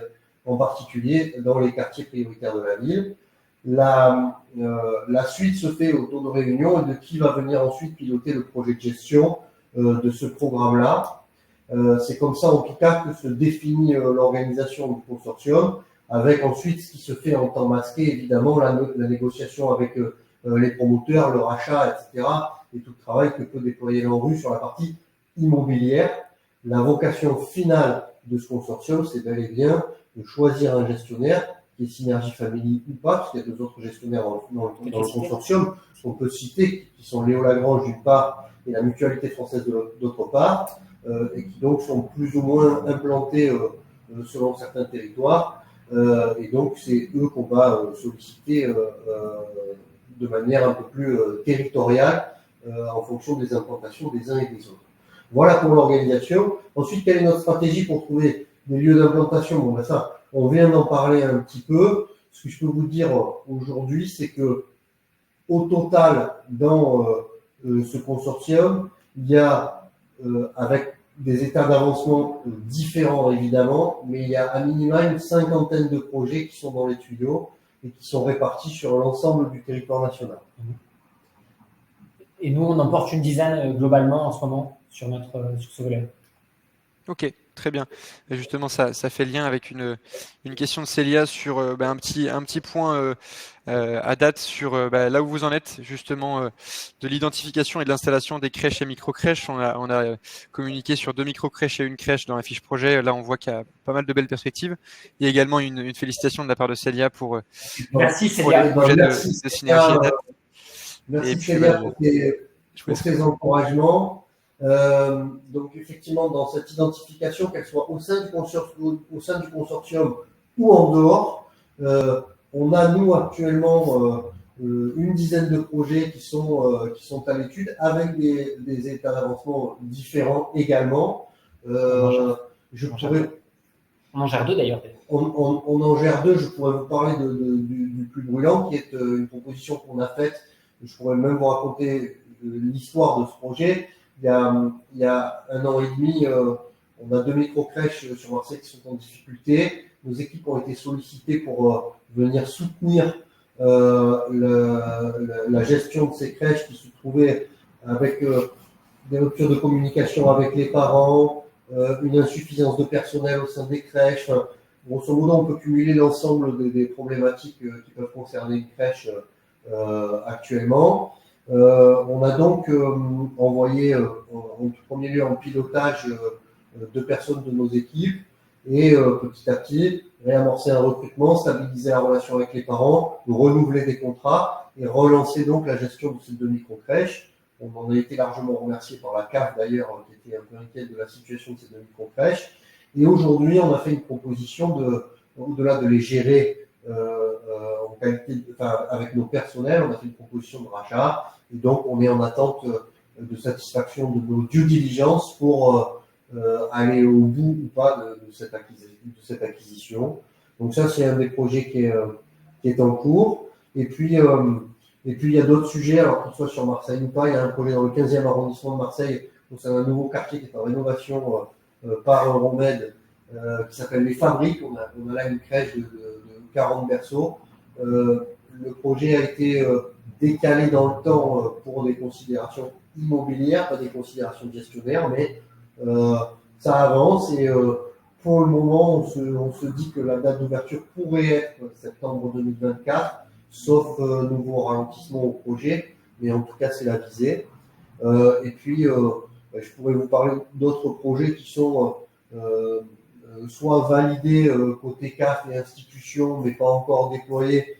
Speaker 2: en particulier dans les quartiers prioritaires de la ville. La suite se fait autour de réunions et de qui va venir ensuite piloter le projet de gestion de ce programme-là. C'est comme ça en tout cas que se définit l'organisation du consortium, avec ensuite ce qui se fait en temps masqué, évidemment, la négociation avec les promoteurs, le rachat, etc., et tout le travail que peut déployer l'ANRU sur la partie immobilière. La vocation finale de ce consortium, c'est bel et bien de choisir un gestionnaire, qui est Synergie Family ou pas, parce qu'il y a deux autres gestionnaires dans le consortium, qu'on peut citer, qui sont Léo Lagrange d'une part et la Mutualité Française d'autre part, et qui donc sont plus ou moins implantés selon certains territoires. Et donc, c'est eux qu'on va solliciter de manière un peu plus territoriale en fonction des implantations des uns et des autres. Voilà pour l'organisation. Ensuite, quelle est notre stratégie pour trouver des lieux d'implantation? Bon, ben ça, on vient d'en parler un petit peu. Ce que je peux vous dire aujourd'hui, c'est que au total, dans ce consortium, il y a, avec des états d'avancement différents évidemment, mais il y a à minima une 50aine de projets qui sont dans les tuyaux et qui sont répartis sur l'ensemble du territoire national.
Speaker 3: Et nous, on en porte une dizaine globalement en ce moment sur ce volet.
Speaker 1: Ok, très bien. Et justement, ça fait lien avec une question de Célia sur un petit point à date sur là où vous en êtes justement de l'identification et de l'installation des crèches et micro-crèches. On a communiqué sur 2 micro-crèches et une crèche dans la fiche projet. Là, on voit qu'il y a pas mal de belles perspectives. Il y a également une félicitation de la part de Célia pour
Speaker 3: Merci
Speaker 1: pour
Speaker 3: Célia.
Speaker 1: les projets de Synergie et date.
Speaker 2: Merci Célia pour tes encouragements. Donc effectivement, dans cette identification, qu'elle soit au sein du consortium ou en dehors, on a nous actuellement une dizaine de projets qui sont à l'étude avec des états d'avancement différents également.
Speaker 3: On en gère 2 d'ailleurs.
Speaker 2: On en gère 2. Je pourrais vous parler du plus brûlant, qui est une proposition qu'on a faite. Je pourrais même vous raconter l'histoire de ce projet. Il y a 1 an et demi, on a 2 micro-crèches sur Marseille qui sont en difficulté. Nos équipes ont été sollicitées pour venir soutenir la gestion de ces crèches qui se trouvaient avec des ruptures de communication avec les parents, une insuffisance de personnel au sein des crèches. Enfin, grosso modo, on peut cumuler l'ensemble des problématiques qui peuvent concerner une crèche actuellement. On a donc envoyé en tout premier lieu en pilotage 2 personnes de nos équipes et petit à petit réamorcer un recrutement, stabiliser la relation avec les parents, renouveler des contrats et relancer donc la gestion de ces 2 micro-crèches. On en a été largement remercié par la CAF d'ailleurs, qui était un peu inquiète de la situation de ces 2 micro-crèches. Et aujourd'hui, on a fait une proposition au-delà de les gérer en qualité, avec nos personnels, on a fait une proposition de rachat. Et donc, on est en attente de satisfaction de nos due diligence pour aller au bout ou pas de cette acquisition. Donc ça, c'est un des projets qui est en cours. Et puis, il y a d'autres sujets, alors que ce soit sur Marseille ou pas. Il y a un projet dans le 15e arrondissement de Marseille, où c'est un nouveau quartier qui est en rénovation par Romed, qui s'appelle Les Fabriques. On a là une crèche de 40 berceaux. Le projet a été décalé dans le temps pour des considérations immobilières, pas des considérations gestionnaires, mais ça avance et pour le moment, on se dit que la date d'ouverture pourrait être septembre 2024, sauf nouveau ralentissement au projet, mais en tout cas, c'est la visée. Et puis, je pourrais vous parler d'autres projets qui sont soit validés côté CAF et institutions, mais pas encore déployés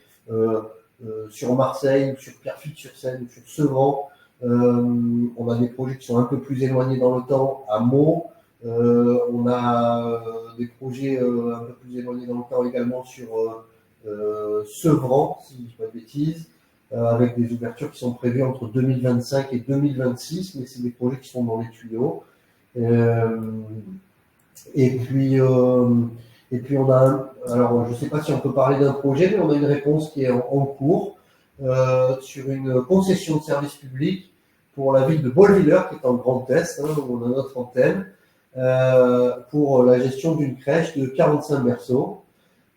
Speaker 2: sur Marseille, sur Pierrefitte-sur-Seine, ou sur Sevran. On a des projets qui sont un peu plus éloignés dans le temps à Meaux. On a des projets un peu plus éloignés dans le temps également sur Sevran, si je ne dis pas de bêtises, avec des ouvertures qui sont prévues entre 2025 et 2026, mais c'est des projets qui sont dans les tuyaux. Et puis on a, alors je ne sais pas si on peut parler d'un projet, mais on a une réponse qui est en cours sur une concession de service public pour la ville de Bolviller, qui est en Grand Est, où on a notre antenne, pour la gestion d'une crèche de 45 berceaux.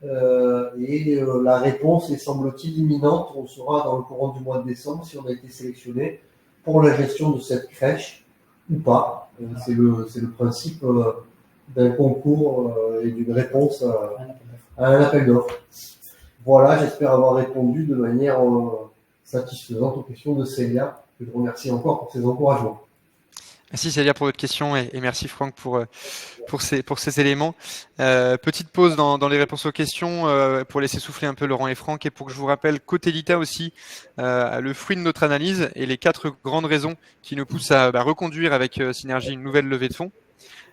Speaker 2: La réponse est, semble-t-il, imminente. On saura dans le courant du mois de décembre si on a été sélectionné pour la gestion de cette crèche ou pas. C'est le principe d'un concours et d'une réponse à un appel d'offres. Voilà, j'espère avoir répondu de manière satisfaisante aux questions de Célia, que je remercie encore pour ses encouragements.
Speaker 1: Merci Célia pour votre question et merci Franck pour ces éléments. Petite pause dans les réponses aux questions pour laisser souffler un peu Laurent et Franck et pour que je vous rappelle côté Lita aussi le fruit de notre analyse et les 4 grandes raisons qui nous poussent à reconduire avec Synergie une nouvelle levée de fonds.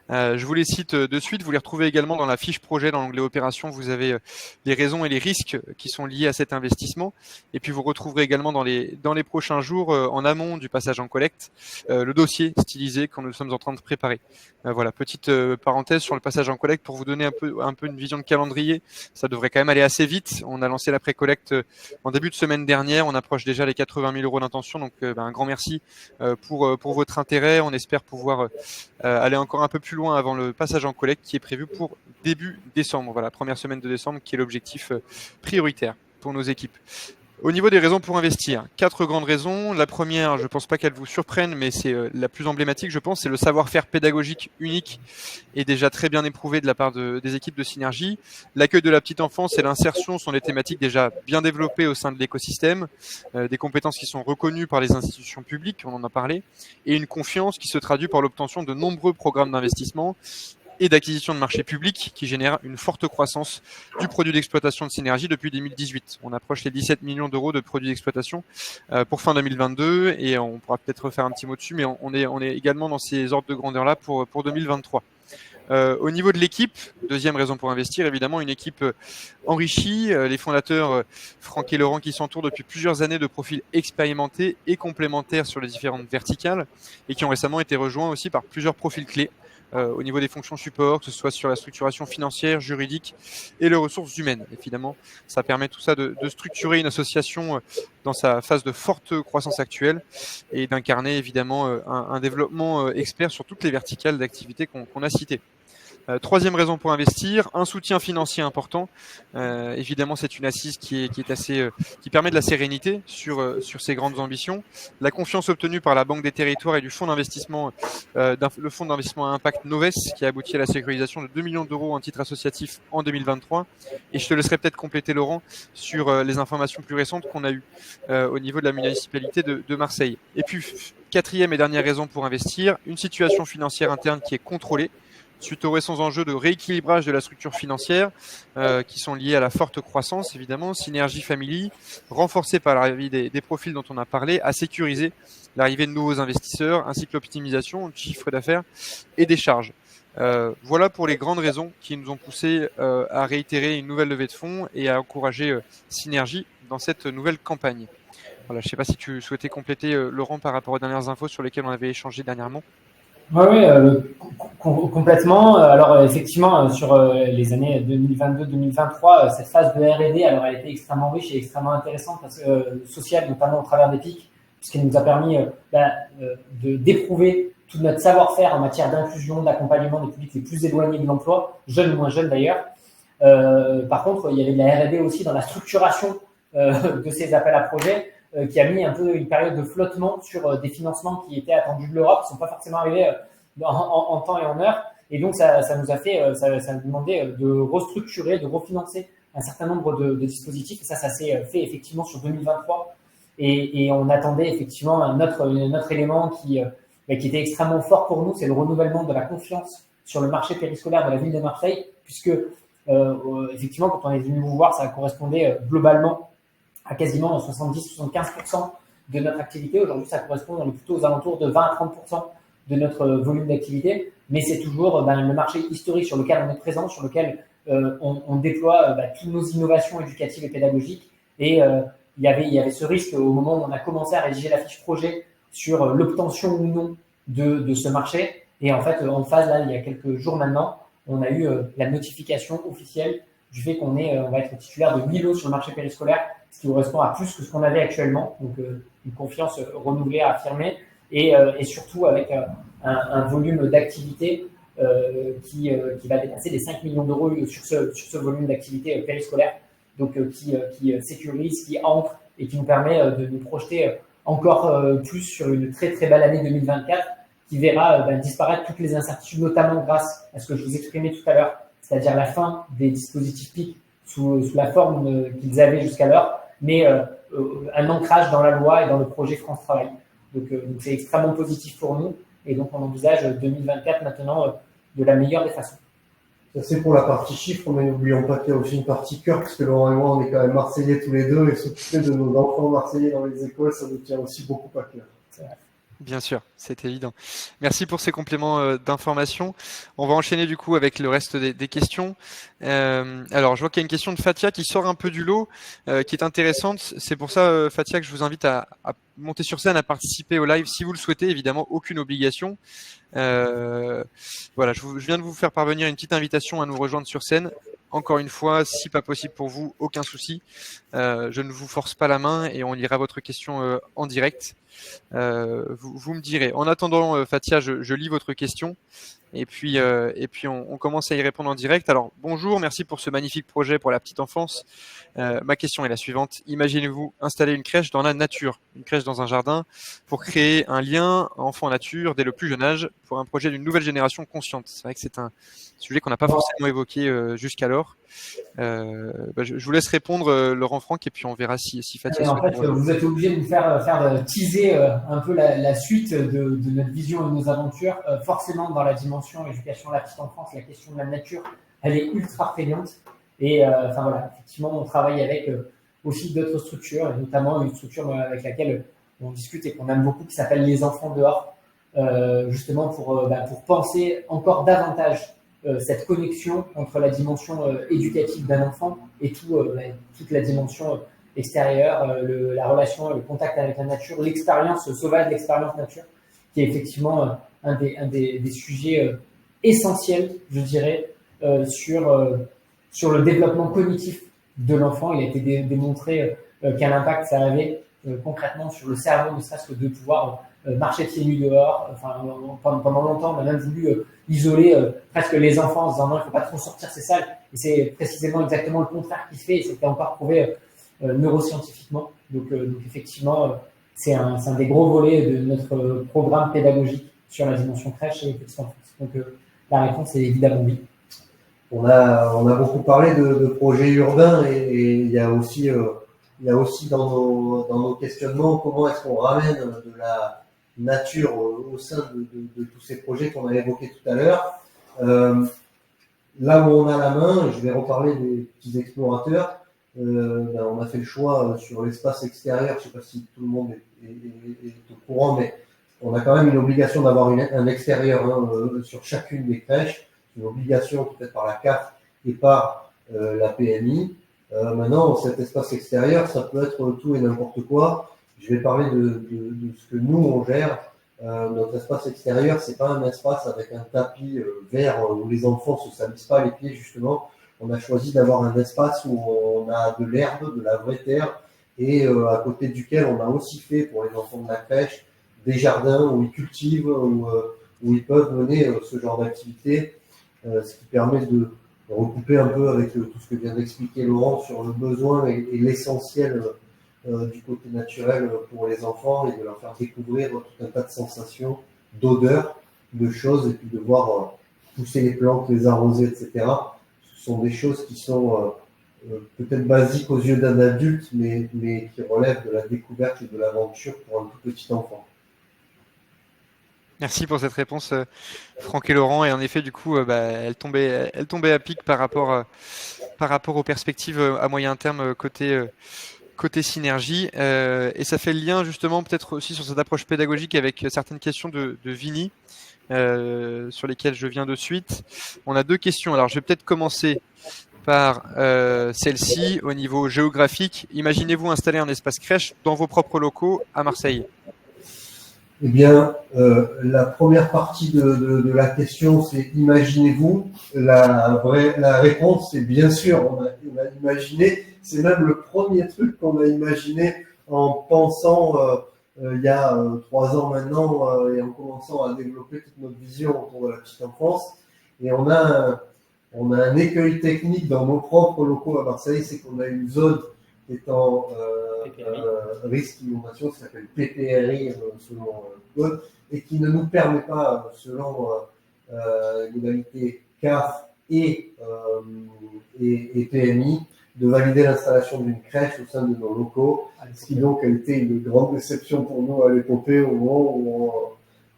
Speaker 1: Je vous les cite de suite. Vous les retrouvez également dans la fiche projet, dans l'onglet opération. Vous avez les raisons et les risques qui sont liés à cet investissement. Et puis vous retrouverez également dans les prochains jours, en amont du passage en collecte, le dossier stylisé que nous sommes en train de préparer. Voilà, petite parenthèse sur le passage en collecte pour vous donner un peu une vision de calendrier. Ça devrait quand même aller assez vite. On a lancé la pré-collecte en début de semaine dernière. On approche déjà les 80 000 € d'intention. Donc un grand merci pour votre intérêt. On espère pouvoir aller encore un peu plus loin avant le passage en collecte qui est prévu pour début décembre. Voilà, première semaine de décembre qui est l'objectif prioritaire pour nos équipes. Au niveau des raisons pour investir, 4 grandes raisons. La première, je ne pense pas qu'elle vous surprenne, mais c'est la plus emblématique, je pense, c'est le savoir-faire pédagogique unique et déjà très bien éprouvé de la part des équipes de Synergie. L'accueil de la petite enfance et l'insertion sont des thématiques déjà bien développées au sein de l'écosystème, des compétences qui sont reconnues par les institutions publiques, on en a parlé, et une confiance qui se traduit par l'obtention de nombreux programmes d'investissement et d'acquisition de marchés publics qui génère une forte croissance du produit d'exploitation de Synergie depuis 2018. On approche les 17 millions € de produits d'exploitation pour fin 2022 et on pourra peut-être refaire un petit mot dessus, mais on est également dans ces ordres de grandeur-là pour 2023. Au niveau de l'équipe, deuxième raison pour investir, évidemment, une équipe enrichie. Les fondateurs Franck et Laurent qui s'entourent depuis plusieurs années de profils expérimentés et complémentaires sur les différentes verticales et qui ont récemment été rejoints aussi par plusieurs profils clés au niveau des fonctions support, que ce soit sur la structuration financière, juridique et les ressources humaines. Évidemment, ça permet tout ça de structurer une association dans sa phase de forte croissance actuelle et d'incarner évidemment un développement expert sur toutes les verticales d'activité qu'on a citées. Troisième raison pour investir, un soutien financier important. Évidemment, c'est une assise qui permet de la sérénité sur ces grandes ambitions. La confiance obtenue par la Banque des Territoires et du fonds d'investissement, le fonds d'investissement à impact Noves, qui a abouti à la sécurisation de 2 millions € en titres associatifs en 2023. Et je te laisserai peut-être compléter, Laurent, sur les informations plus récentes qu'on a eues au niveau de la municipalité de Marseille. Et puis, quatrième et dernière raison pour investir, une situation financière interne qui est contrôlée, suite aux récents enjeux de rééquilibrage de la structure financière qui sont liés à la forte croissance, évidemment, Synergie Family, renforcée par l'arrivée des profils dont on a parlé, à sécuriser l'arrivée de nouveaux investisseurs, ainsi que l'optimisation du chiffre d'affaires et des charges. Voilà pour les grandes raisons qui nous ont poussé à réitérer une nouvelle levée de fonds et à encourager Synergie dans cette nouvelle campagne. Voilà, je ne sais pas si tu souhaitais compléter, Laurent, par rapport aux dernières infos sur lesquelles on avait échangé dernièrement.
Speaker 3: Oui, complètement. Alors effectivement, sur les années 2022-2023, cette phase de R&D, alors elle était extrêmement riche et extrêmement intéressante parce que sociale, notamment au travers d'EPIC, puisqu'elle nous a permis d'éprouver tout notre savoir-faire en matière d'inclusion, d'accompagnement des publics les plus éloignés de l'emploi, jeunes ou moins jeunes d'ailleurs. Par contre, il y avait de la R&D aussi dans la structuration de ces appels à projets, qui a mis un peu une période de flottement sur des financements qui étaient attendus de l'Europe, qui ne sont pas forcément arrivés en temps et en heure. Et donc, ça nous a fait, ça nous demandait de restructurer, de refinancer un certain nombre de dispositifs. Et ça s'est fait effectivement sur 2023. Et on attendait effectivement un autre élément qui était extrêmement fort pour nous, c'est le renouvellement de la confiance sur le marché périscolaire de la ville de Marseille, puisque effectivement, quand on est venu vous voir, ça correspondait globalement à quasiment 70-75% de notre activité. Aujourd'hui, ça correspond plutôt aux alentours de 20 à 30% de notre volume d'activité. Mais c'est toujours le marché historique sur lequel on est présent, sur lequel on déploie toutes nos innovations éducatives et pédagogiques. Et il y avait ce risque au moment où on a commencé à rédiger la fiche projet sur l'obtention ou non de ce marché. Et en fait, en phase, là, il y a quelques jours maintenant, on a eu la notification officielle du fait qu'on va être titulaire de 1000 lots sur le marché périscolaire, ce qui correspond à plus que ce qu'on avait actuellement. Donc, une confiance renouvelée, affirmée, et surtout avec un volume d'activité qui va dépasser les 5 millions € sur ce volume d'activité périscolaire, donc qui sécurise, qui ancre et qui nous permet de nous projeter encore plus sur une très très belle année 2024 qui verra disparaître toutes les incertitudes, notamment grâce à ce que je vous exprimais tout à l'heure, c'est-à-dire la fin des dispositifs PIC sous la forme qu'ils avaient jusqu'alors, mais un ancrage dans la loi et dans le projet France Travail. Donc c'est extrêmement positif pour nous et donc on envisage 2024 maintenant de la meilleure des façons.
Speaker 2: Ça c'est pour la partie chiffres, mais n'oublions pas qu'il y a aussi une partie cœur, parce que Laurent et moi on est quand même Marseillais tous les deux et s'occuper de nos enfants marseillais dans les écoles, ça nous tient aussi beaucoup à cœur.
Speaker 3: C'est vrai.
Speaker 1: Bien sûr, c'est évident. Merci pour ces compléments d'information. On va enchaîner du coup avec le reste des questions. Alors, je vois qu'il y a une question de Fatia qui sort un peu du lot, qui est intéressante. C'est pour ça, Fatia, que je vous invite à monter sur scène, à participer au live si vous le souhaitez. Évidemment, aucune obligation. Voilà, je viens de vous faire parvenir une petite invitation à nous rejoindre sur scène. Encore une fois, si pas possible pour vous, aucun souci. Je ne vous force pas la main et on lira votre question en direct. Vous me direz. En attendant, Fatia, je lis votre question et puis on commence à y répondre en direct. Alors, bonjour, merci pour ce magnifique projet pour la petite enfance. Ma question est la suivante. Imaginez-vous installer une crèche dans la nature, une crèche dans un jardin, pour créer un lien enfant-nature dès le plus jeune âge, pour un projet d'une nouvelle génération consciente. C'est vrai que c'est un sujet qu'on n'a pas forcément évoqué jusqu'alors. Je vous laisse répondre, Laurent Franck, et puis on verra si Fatia
Speaker 3: Et en
Speaker 1: souhaite.
Speaker 3: fait, vous êtes obligé de nous faire teaser un peu la suite de notre vision et de nos aventures. Forcément, dans la dimension éducation de la petite enfance, la question de la nature, elle est ultra prégnante. Et enfin voilà, effectivement, on travaille avec aussi d'autres structures, et notamment une structure avec laquelle on discute et qu'on aime beaucoup, qui s'appelle Les Enfants dehors, justement pour penser encore davantage cette connexion entre la dimension éducative d'un enfant et toute la dimension extérieure, la relation, le contact avec la nature, l'expérience sauvage, l'expérience nature, qui est effectivement un des sujets essentiels, je dirais, sur le développement cognitif de l'enfant. Il a été démontré quel impact ça avait concrètement sur le cerveau, ne serait-ce que de pouvoir marcher pieds nus dehors. Enfin, pendant longtemps, on a même voulu isoler presque les enfants en disant non, il ne faut pas trop sortir, c'est sale. Et c'est précisément exactement le contraire qui se fait, et c'était encore prouvé neuroscientifiquement. Donc effectivement, c'est un des gros volets de notre programme pédagogique sur la dimension crèche et petite enfance. Donc la réponse est évidemment oui.
Speaker 2: On a beaucoup parlé de projets urbains et il y a aussi dans nos questionnements comment est-ce qu'on ramène de la nature au sein de tous ces projets qu'on a évoqués tout à l'heure. Là où on a la main, je vais reparler des petits explorateurs, on a fait le choix sur l'espace extérieur, je ne sais pas si tout le monde est au courant, mais on a quand même une obligation d'avoir un extérieur sur chacune des crèches, une obligation peut-être par la CAF et par la PMI. Maintenant, cet espace extérieur, ça peut être tout et n'importe quoi. Je vais parler de ce que nous, on gère. Notre espace extérieur, c'est pas un espace avec un tapis vert où les enfants se salissent pas les pieds, justement. On a choisi d'avoir un espace où on a de l'herbe, de la vraie terre, et à côté duquel on a aussi fait, pour les enfants de la crèche, des jardins où ils cultivent, où ils peuvent mener ce genre d'activité, ce qui permet de recouper un peu avec tout ce que vient d'expliquer Laurent sur le besoin et l'essentiel du côté naturel pour les enfants et de leur faire découvrir tout un tas de sensations, d'odeurs, de choses, et puis de voir pousser les plantes, les arroser, etc. Ce sont des choses qui sont peut-être basiques aux yeux d'un adulte, mais qui relèvent de la découverte et de l'aventure pour un tout petit enfant.
Speaker 1: Merci pour cette réponse, Franck et Laurent. Et en effet, du coup, elle tombait à pic par rapport aux perspectives à moyen terme côté synergie. Et ça fait le lien justement peut-être aussi sur cette approche pédagogique avec certaines questions de Vini, sur lesquelles je viens de suite. On a 2 questions. Alors, je vais peut-être commencer par celle-ci au niveau géographique. Imaginez-vous installer un espace crèche dans vos propres locaux à Marseille.
Speaker 2: Eh bien, la première partie de la question, c'est imaginez-vous. La réponse, c'est bien sûr, on a imaginé. C'est même le premier truc qu'on a imaginé en pensant il y a 3 ans maintenant et en commençant à développer toute notre vision autour de la petite enfance. Et on a un écueil technique dans nos propres locaux à Marseille, c'est qu'on a une zone qui est en risque d'inondation, qui s'appelle PPRI selon le code, et qui ne nous permet pas, selon les modalités CAF et PMI, de valider l'installation d'une crèche au sein de nos locaux, ce qui donc a été une grande déception pour nous à l'épopée au moment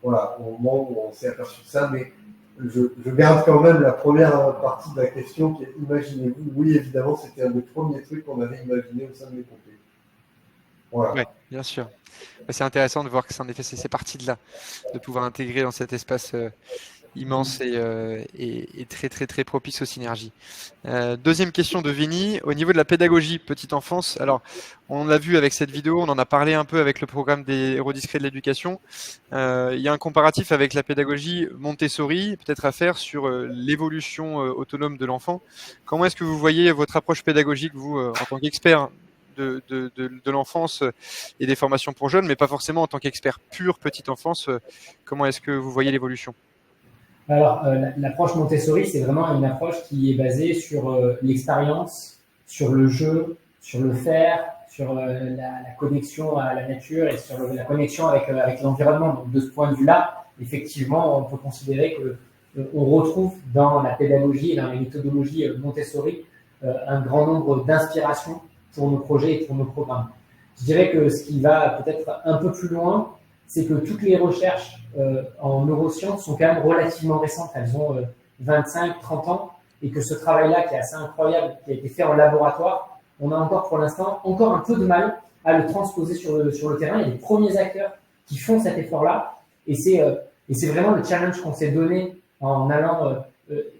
Speaker 2: où on s'est aperçu de ça, mais je garde quand même la première partie de la question qui est imaginez-vous. Oui, évidemment, c'était un des premiers trucs qu'on avait imaginé au sein de l'épopée. Voilà.
Speaker 1: Ouais, bien sûr. C'est intéressant de voir que c'est en effet c'est parti de là, de pouvoir intégrer dans cet espace immense et très très très propice aux synergies. Deuxième question de Vinny, au niveau de la pédagogie petite enfance, alors on l'a vu avec cette vidéo, on en a parlé un peu avec le programme des héros discrets de l'éducation. Il y a un comparatif avec la pédagogie Montessori, peut-être à faire sur l'évolution autonome de l'enfant. Comment est-ce que vous voyez votre approche pédagogique, vous, en tant qu'expert de l'enfance et des formations pour jeunes, mais pas forcément en tant qu'expert pur petite enfance, comment est-ce que vous voyez l'évolution?
Speaker 3: Alors, l'approche Montessori, c'est vraiment une approche qui est basée sur l'expérience, sur le jeu, sur le faire, sur la connexion à la nature et sur la connexion avec l'environnement. Donc, de ce point de vue-là, effectivement, on peut considérer que on retrouve dans la pédagogie et dans les méthodologies Montessori un grand nombre d'inspirations pour nos projets et pour nos programmes. Je dirais que ce qui va peut-être un peu plus loin, c'est que toutes les recherches en neurosciences sont quand même relativement récentes. Elles ont 25-30 ans et que ce travail-là, qui est assez incroyable, qui a été fait en laboratoire, on a encore pour l'instant encore un peu de mal à le transposer sur le terrain. Il y a des premiers acteurs qui font cet effort-là et c'est vraiment le challenge qu'on s'est donné en allant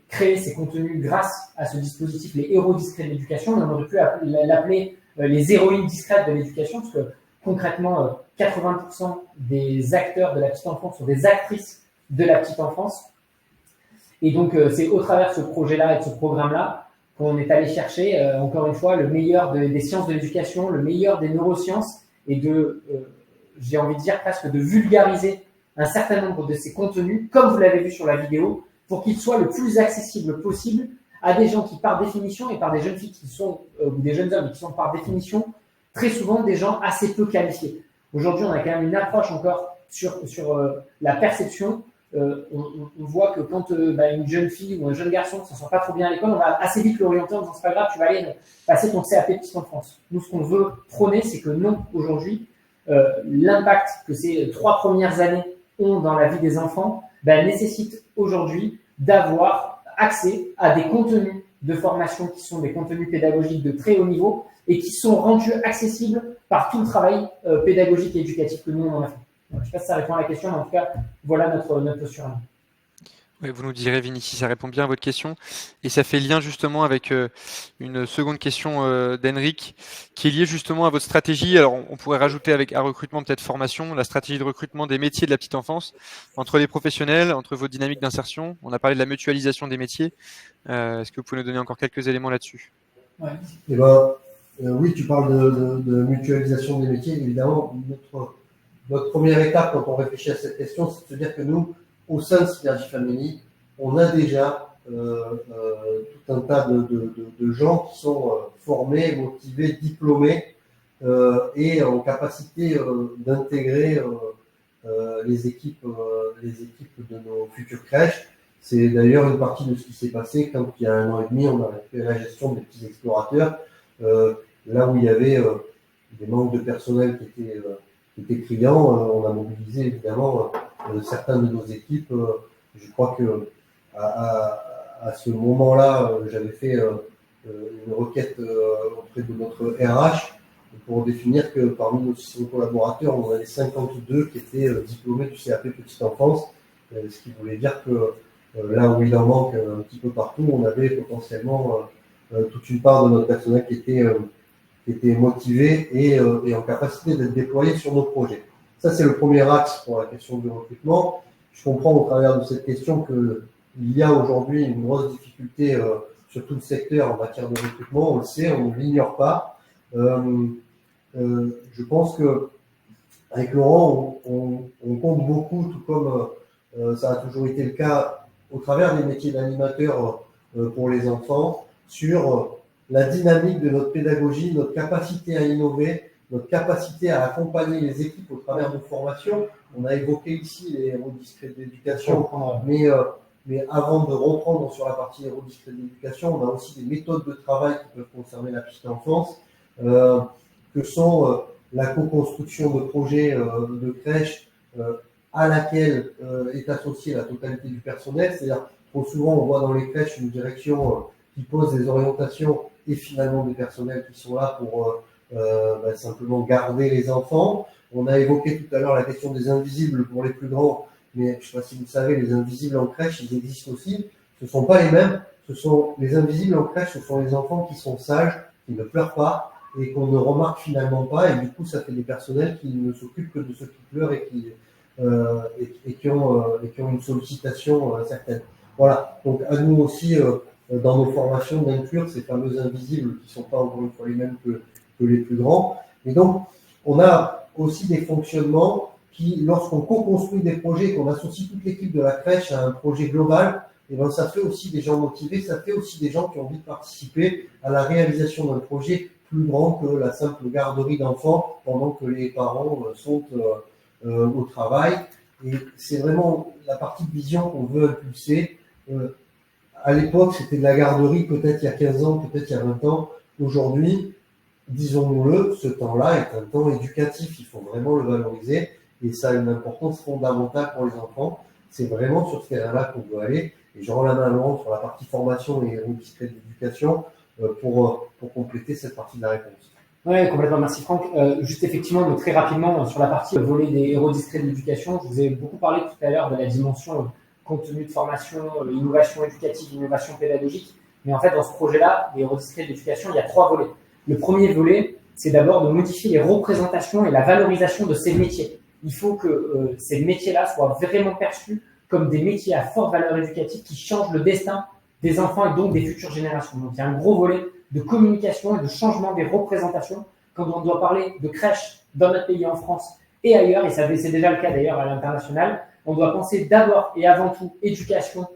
Speaker 3: créer ces contenus grâce à ce dispositif, les héros discrets de l'éducation. On aurait pu l'appeler les héroïnes discrètes de l'éducation, parce que concrètement, 80% des acteurs de la petite enfance sont des actrices de la petite enfance. Et donc, c'est au travers de ce projet-là et de ce programme-là qu'on est allé chercher, encore une fois, le meilleur des sciences de l'éducation, le meilleur des neurosciences et j'ai envie de dire presque de vulgariser un certain nombre de ces contenus, comme vous l'avez vu sur la vidéo, pour qu'ils soient le plus accessibles possible à des gens qui, par définition, et par des jeunes filles qui sont, ou des jeunes hommes qui sont par définition, très souvent des gens assez peu qualifiés. Aujourd'hui, on a quand même une approche encore sur la perception. On voit que quand une jeune fille ou un jeune garçon ne se sent pas trop bien à l'école, on va assez vite l'orienter en disant c'est pas grave, tu vas aller passer ton CAP petite enfance. Nous, ce qu'on veut prôner, c'est que non, aujourd'hui, l'impact que ces 3 premières années ont dans la vie des enfants nécessite aujourd'hui d'avoir accès à des contenus de formation qui sont des contenus pédagogiques de très haut niveau et qui sont rendus accessibles par tout le travail pédagogique et éducatif que nous, on en a fait. Donc, je ne sais pas si ça répond à la question, mais en tout cas, voilà notre posture.
Speaker 1: Oui, vous nous direz, Vinny, si ça répond bien à votre question. Et ça fait lien justement avec une seconde question d'Henrik, qui est liée justement à votre stratégie. Alors, on pourrait rajouter avec un recrutement, peut-être formation, la stratégie de recrutement des métiers de la petite enfance, entre les professionnels, entre vos dynamiques d'insertion. On a parlé de la mutualisation des métiers. Est-ce que vous pouvez nous donner encore quelques éléments là-dessus?
Speaker 2: Ouais. Oui, tu parles de mutualisation des métiers. Évidemment, notre première étape quand on réfléchit à cette question, c'est de se dire que nous, au sein de Synergie Family, on a déjà tout un tas de gens qui sont formés, motivés, diplômés et en capacité d'intégrer les équipes de nos futures crèches. C'est d'ailleurs une partie de ce qui s'est passé quand il y a 1 an et demi, on a fait la gestion des petits explorateurs, là où il y avait des manques de personnel qui étaient criants. On a mobilisé évidemment certaines de nos équipes. Je crois que à ce moment-là, j'avais fait une requête auprès de notre RH pour définir que parmi nos collaborateurs, on avait 52 qui étaient diplômés du CAP Petite Enfance, ce qui voulait dire que là où il en manque un petit peu partout, on avait potentiellement toute une part de notre personnel qui était motivé et en capacité d'être déployé sur nos projets. Ça, c'est le premier axe pour la question du recrutement. Je comprends au travers de cette question qu'il y a aujourd'hui une grosse difficulté sur tout le secteur en matière de recrutement. On le sait, on ne l'ignore pas. Je pense que avec Laurent, on compte beaucoup, tout comme ça a toujours été le cas au travers des métiers d'animateur pour les enfants, sur la dynamique de notre pédagogie, notre capacité à innover, notre capacité à accompagner les équipes au travers de formations. On a évoqué ici les héros discrets d'éducation, mais avant de reprendre sur la partie héros discrets d'éducation, on a aussi des méthodes de travail qui peuvent concerner la petite enfance, que sont la co-construction de projets de crèche à laquelle est associée la totalité du personnel. C'est-à-dire, trop souvent, on voit dans les crèches une direction qui pose des orientations et finalement des personnels qui sont là simplement garder les enfants. On a évoqué tout à l'heure la question des invisibles pour les plus grands, mais je ne sais pas si vous le savez, les invisibles en crèche, ils existent aussi. Ce ne sont pas les mêmes. Les invisibles en crèche, ce sont les enfants qui sont sages, qui ne pleurent pas et qu'on ne remarque finalement pas. Et du coup, ça fait des personnels qui ne s'occupent que de ceux qui pleurent et qui ont une sollicitation certaine. Voilà. Donc, à nous aussi, dans nos formations, d'inclure ces fameux invisibles qui ne sont pas encore une fois les mêmes que les plus grands. Et donc, on a aussi des fonctionnements qui, lorsqu'on co-construit des projets, qu'on associe toute l'équipe de la crèche à un projet global, et ben ça fait aussi des gens motivés, ça fait aussi des gens qui ont envie de participer à la réalisation d'un projet plus grand que la simple garderie d'enfants pendant que les parents sont au travail. Et c'est vraiment la partie de vision qu'on veut impulser. À l'époque, c'était de la garderie, peut-être il y a 15 ans, peut-être il y a 20 ans. Aujourd'hui, disons-nous-le, ce temps-là est un temps éducatif. Il faut vraiment le valoriser et ça a une importance fondamentale pour les enfants. C'est vraiment sur ce terrain-là qu'on veut aller. Et je rends la main à Laurent sur la partie formation et héros discrets d'éducation pour compléter cette partie de la réponse.
Speaker 3: Oui, complètement. Merci Franck. Juste effectivement, très rapidement, sur la partie volet des héros discrets d'éducation, je vous ai beaucoup parlé tout à l'heure de la dimension contenu de formation, innovation éducative, innovation pédagogique. Mais en fait, dans ce projet-là, des héros discrets d'éducation, il y a 3 volets. Le premier volet, c'est d'abord de modifier les représentations et la valorisation de ces métiers. Il faut que ces métiers-là soient vraiment perçus comme des métiers à forte valeur éducative qui changent le destin des enfants et donc des futures générations. Donc il y a un gros volet de communication et de changement des représentations quand on doit parler de crèche dans notre pays en France et ailleurs, et ça c'est déjà le cas d'ailleurs à l'international. On doit penser d'abord et avant tout éducation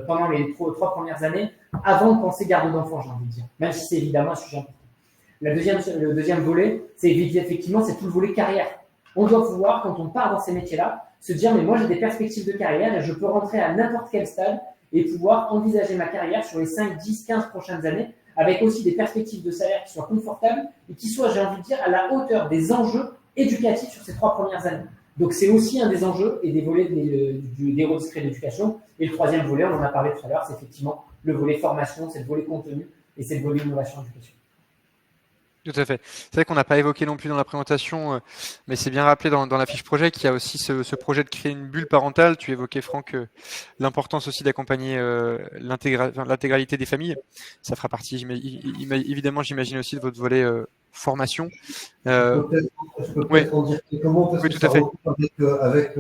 Speaker 3: pendant les 3 premières années avant de penser garde d'enfants, j'ai envie de dire, même si c'est évidemment un sujet important. Le deuxième volet, c'est effectivement c'est tout le volet carrière. On doit pouvoir, quand on part dans ces métiers-là, se dire mais moi j'ai des perspectives de carrière et je peux rentrer à n'importe quel stade et pouvoir envisager ma carrière sur les 5, 10, 15 prochaines années avec aussi des perspectives de salaire qui soient confortables et qui soient, j'ai envie de dire, à la hauteur des enjeux éducatifs sur ces 3 premières années. Donc c'est aussi un des enjeux et des volets des héros discrets d'éducation. Et le troisième volet, on en a parlé tout à l'heure, c'est effectivement le volet formation, c'est le volet contenu et c'est le volet innovation éducation.
Speaker 1: Tout à fait. C'est vrai qu'on n'a pas évoqué non plus dans la présentation, mais c'est bien rappelé dans la fiche projet qu'il y a aussi ce projet de créer une bulle parentale. Tu évoquais, Franck, l'importance aussi d'accompagner l'intégralité des familles. Ça fera partie, évidemment, j'imagine aussi de votre volet formation.
Speaker 2: Je peux peut-être en dire quelques mots parce
Speaker 1: oui,
Speaker 2: que
Speaker 1: tout
Speaker 2: ça
Speaker 1: à fait.
Speaker 2: recoupe avec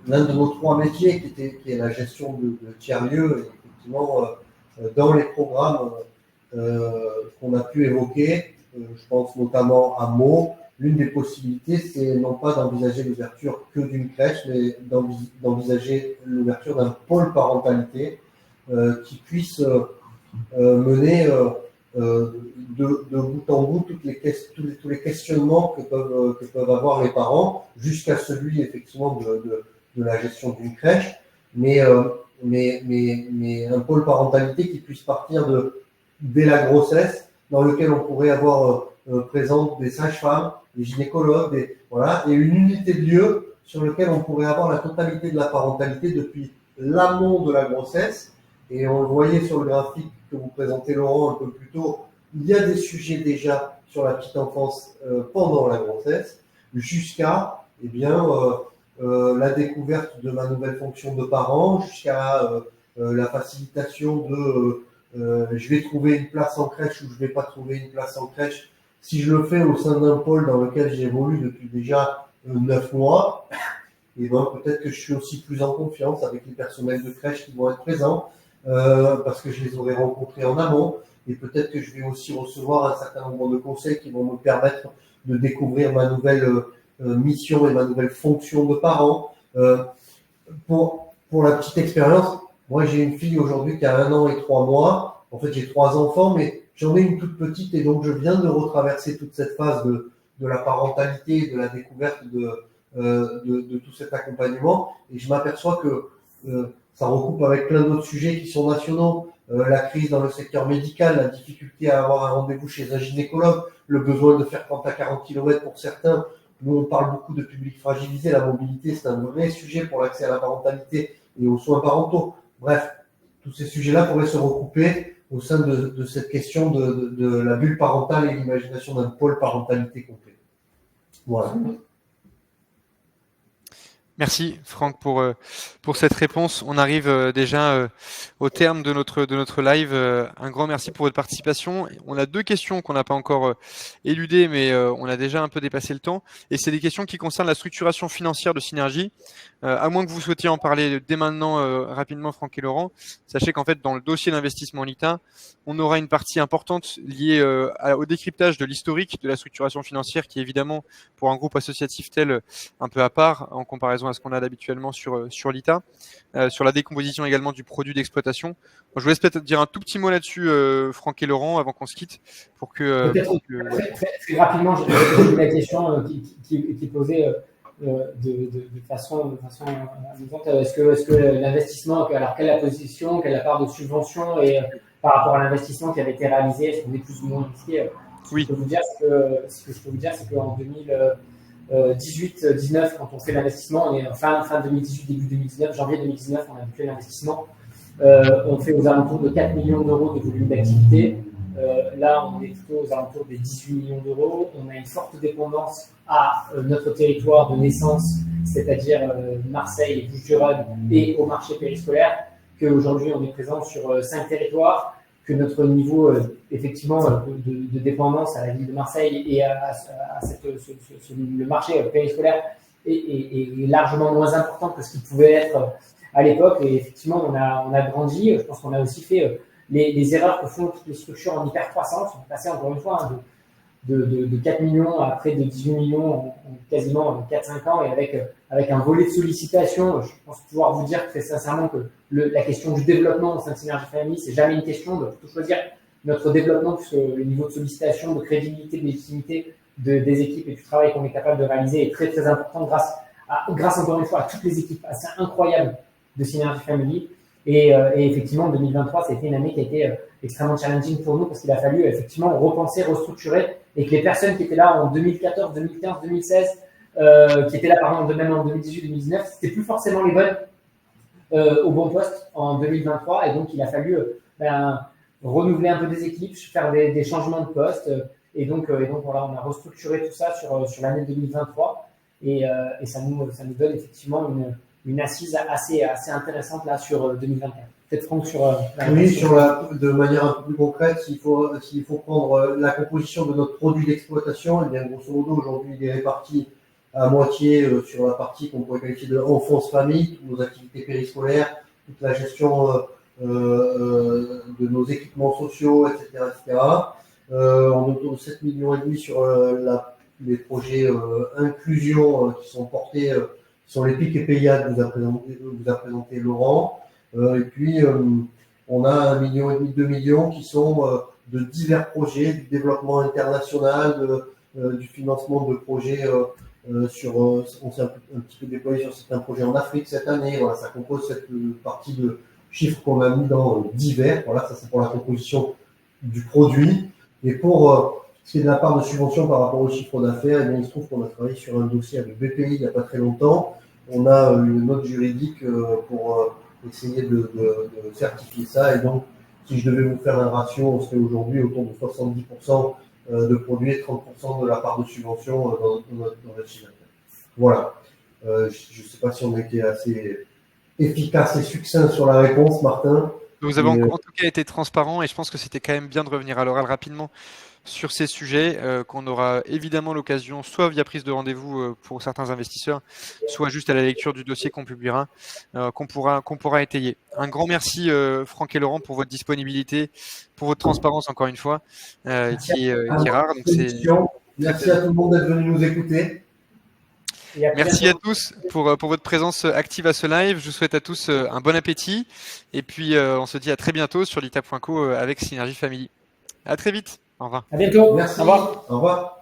Speaker 2: l'un de nos 3 métiers qui est la gestion de tiers-lieux. Et effectivement, dans les programmes qu'on a pu évoquer, je pense notamment à Meaux, l'une des possibilités, c'est non pas d'envisager l'ouverture que d'une crèche, mais d'envisager l'ouverture d'un pôle parentalité qui puisse mener de bout en bout tous les questionnements que peuvent avoir les parents, jusqu'à celui effectivement de la gestion d'une crèche, mais un pôle parentalité qui puisse partir dès la grossesse, dans lequel on pourrait avoir présente des sages-femmes, des gynécologues, et une unité de lieu sur lequel on pourrait avoir la totalité de la parentalité depuis l'amont de la grossesse. Et on le voyait sur le graphique que vous présentez, Laurent, un peu plus tôt, il y a des sujets déjà sur la petite enfance pendant la grossesse, jusqu'à la découverte de ma nouvelle fonction de parent, jusqu'à la facilitation de je vais trouver une place en crèche ou je vais pas trouver une place en crèche. Si je le fais au sein d'un pôle dans lequel j'évolue depuis déjà 9 mois, et peut-être que je suis aussi plus en confiance avec les personnels de crèche qui vont être présents, parce que je les aurai rencontrés en amont, et peut-être que je vais aussi recevoir un certain nombre de conseils qui vont me permettre de découvrir ma nouvelle mission et ma nouvelle fonction de parent. Pour la petite expérience, moi j'ai une fille aujourd'hui qui a 1 an et 3 mois. En fait, j'ai 3 enfants, mais j'en ai une toute petite, et donc je viens de retraverser toute cette phase de la parentalité, de la découverte de tout cet accompagnement, et je m'aperçois que ça recoupe avec plein d'autres sujets qui sont nationaux, la crise dans le secteur médical, la difficulté à avoir un rendez-vous chez un gynécologue, le besoin de faire 30 à 40 km pour certains. Nous, on parle beaucoup de publics fragilisés, la mobilité, c'est un vrai sujet pour l'accès à la parentalité et aux soins parentaux. Bref, tous ces sujets-là pourraient se recouper au sein de cette question de la bulle parentale et l'imagination d'un pôle parentalité complet. Voilà.
Speaker 1: Merci Franck pour cette réponse. On arrive déjà au terme de notre live. Un grand merci pour votre participation. On a 2 questions qu'on n'a pas encore éludées, mais on a déjà un peu dépassé le temps. Et c'est des questions qui concernent la structuration financière de Synergie. À moins que vous souhaitiez en parler dès maintenant rapidement, Franck et Laurent, sachez qu'en fait, dans le dossier d'investissement LITA, on aura une partie importante liée au décryptage de l'historique de la structuration financière, qui évidemment, pour un groupe associatif tel, un peu à part en comparaison à ce qu'on a d'habituellement sur l'ITA, sur la décomposition également du produit d'exploitation. Je vous laisse peut-être dire un tout petit mot là-dessus, Franck et Laurent, avant qu'on se quitte, pour que...
Speaker 3: Très rapidement, j'ai la question qui posait de façon amusante. Est-ce que l'investissement, alors quelle est la position, quelle est la part de subvention et par rapport à l'investissement qui avait été réalisé, est-ce qu'on est plus ou moins risqué?
Speaker 1: Oui.
Speaker 3: Ce que je peux vous dire, c'est qu'en 2018-19, quand on fait l'investissement, on est fin 2018, début 2019, janvier 2019, on a bouclé l'investissement. On fait aux alentours de 4 millions d'euros de volume d'activité. Là, on est plutôt aux alentours des 18 millions d'euros. On a une forte dépendance à notre territoire de naissance, c'est-à-dire Marseille et Bouches-du-Rhône, et au marché périscolaire, qu'aujourd'hui on est présent sur 5 territoires, que notre niveau effectivement de dépendance à la ville de Marseille et à le marché périscolaire est largement moins important que ce qu'il pouvait être à l'époque. Et effectivement, on a grandi. Je pense qu'on a aussi fait les erreurs que font toutes les structures en hyper-croissance. On est passé encore une fois de 4 millions à près de 18 millions en quasiment 4-5 ans, et avec un volet de sollicitation. Je pense pouvoir vous dire très sincèrement que la question du développement au sein de Synergie Family, c'est jamais une question de plutôt choisir notre développement, puisque le niveau de sollicitation, de crédibilité, de légitimité des équipes et du travail qu'on est capable de réaliser est très très important grâce encore une fois à toutes les équipes assez incroyables de Synergie Family. Et effectivement, 2023, ça a été une année qui a été extrêmement challenging pour nous, parce qu'il a fallu effectivement repenser, restructurer, et que les personnes qui étaient là en 2014, 2015, 2016, qui étaient là par exemple même en 2018, 2019, c'était plus forcément les bonnes au bon poste en 2023. Et donc, il a fallu renouveler un peu des équipes, faire des changements de poste. Et donc voilà, on a restructuré tout ça sur l'année 2023. Et ça nous donne effectivement une assise assez intéressante là sur 2024. Peut-être Franck sur
Speaker 2: de manière un peu plus concrète, s'il faut prendre la composition de notre produit d'exploitation, et bien grosso modo aujourd'hui il est réparti à moitié sur la partie qu'on pourrait qualifier de enfance-famille, toutes nos activités périscolaires, toute la gestion de nos équipements sociaux, etc. On est autour de 7,5 millions sur les projets inclusion qui sont portés sur les pics et payades que vous a présenté Laurent. Et puis, on a 1,5 million, 2 millions qui sont de divers projets, du développement international, du financement de projets on s'est un petit peu déployé sur certains projets en Afrique cette année. Voilà, ça compose cette partie de chiffres qu'on a mis dans divers. Voilà, ça c'est pour la composition du produit. Et pour ce qui est de la part de subvention par rapport au chiffre d'affaires, il se trouve qu'on a travaillé sur un dossier avec BPI il n'y a pas très longtemps. On a une note juridique pour essayer de certifier ça. Et donc, si je devais vous faire un ratio, on serait aujourd'hui autour de 70% de produits et 30% de la part de subvention dans notre chiffre d'affaires. Voilà. Je ne sais pas si on a été assez efficace et succinct sur la réponse, Martin.
Speaker 1: Vous avez en tout cas été transparent, et je pense que c'était quand même bien de revenir à l'oral rapidement sur ces sujets qu'on aura évidemment l'occasion, soit via prise de rendez-vous pour certains investisseurs, soit juste à la lecture du dossier qu'on publiera, qu'on pourra étayer. Un grand merci Franck et Laurent pour votre disponibilité, pour votre transparence encore une fois, qui est rare. Donc
Speaker 2: merci à tout le monde d'être venu nous écouter.
Speaker 1: Merci à tous pour votre présence active à ce live. Je vous souhaite à tous un bon appétit, et puis on se dit à très bientôt sur lita.co avec Synergie Family. À très vite. Au revoir.
Speaker 3: À bientôt.
Speaker 2: Merci.
Speaker 3: Au revoir.
Speaker 2: Au revoir.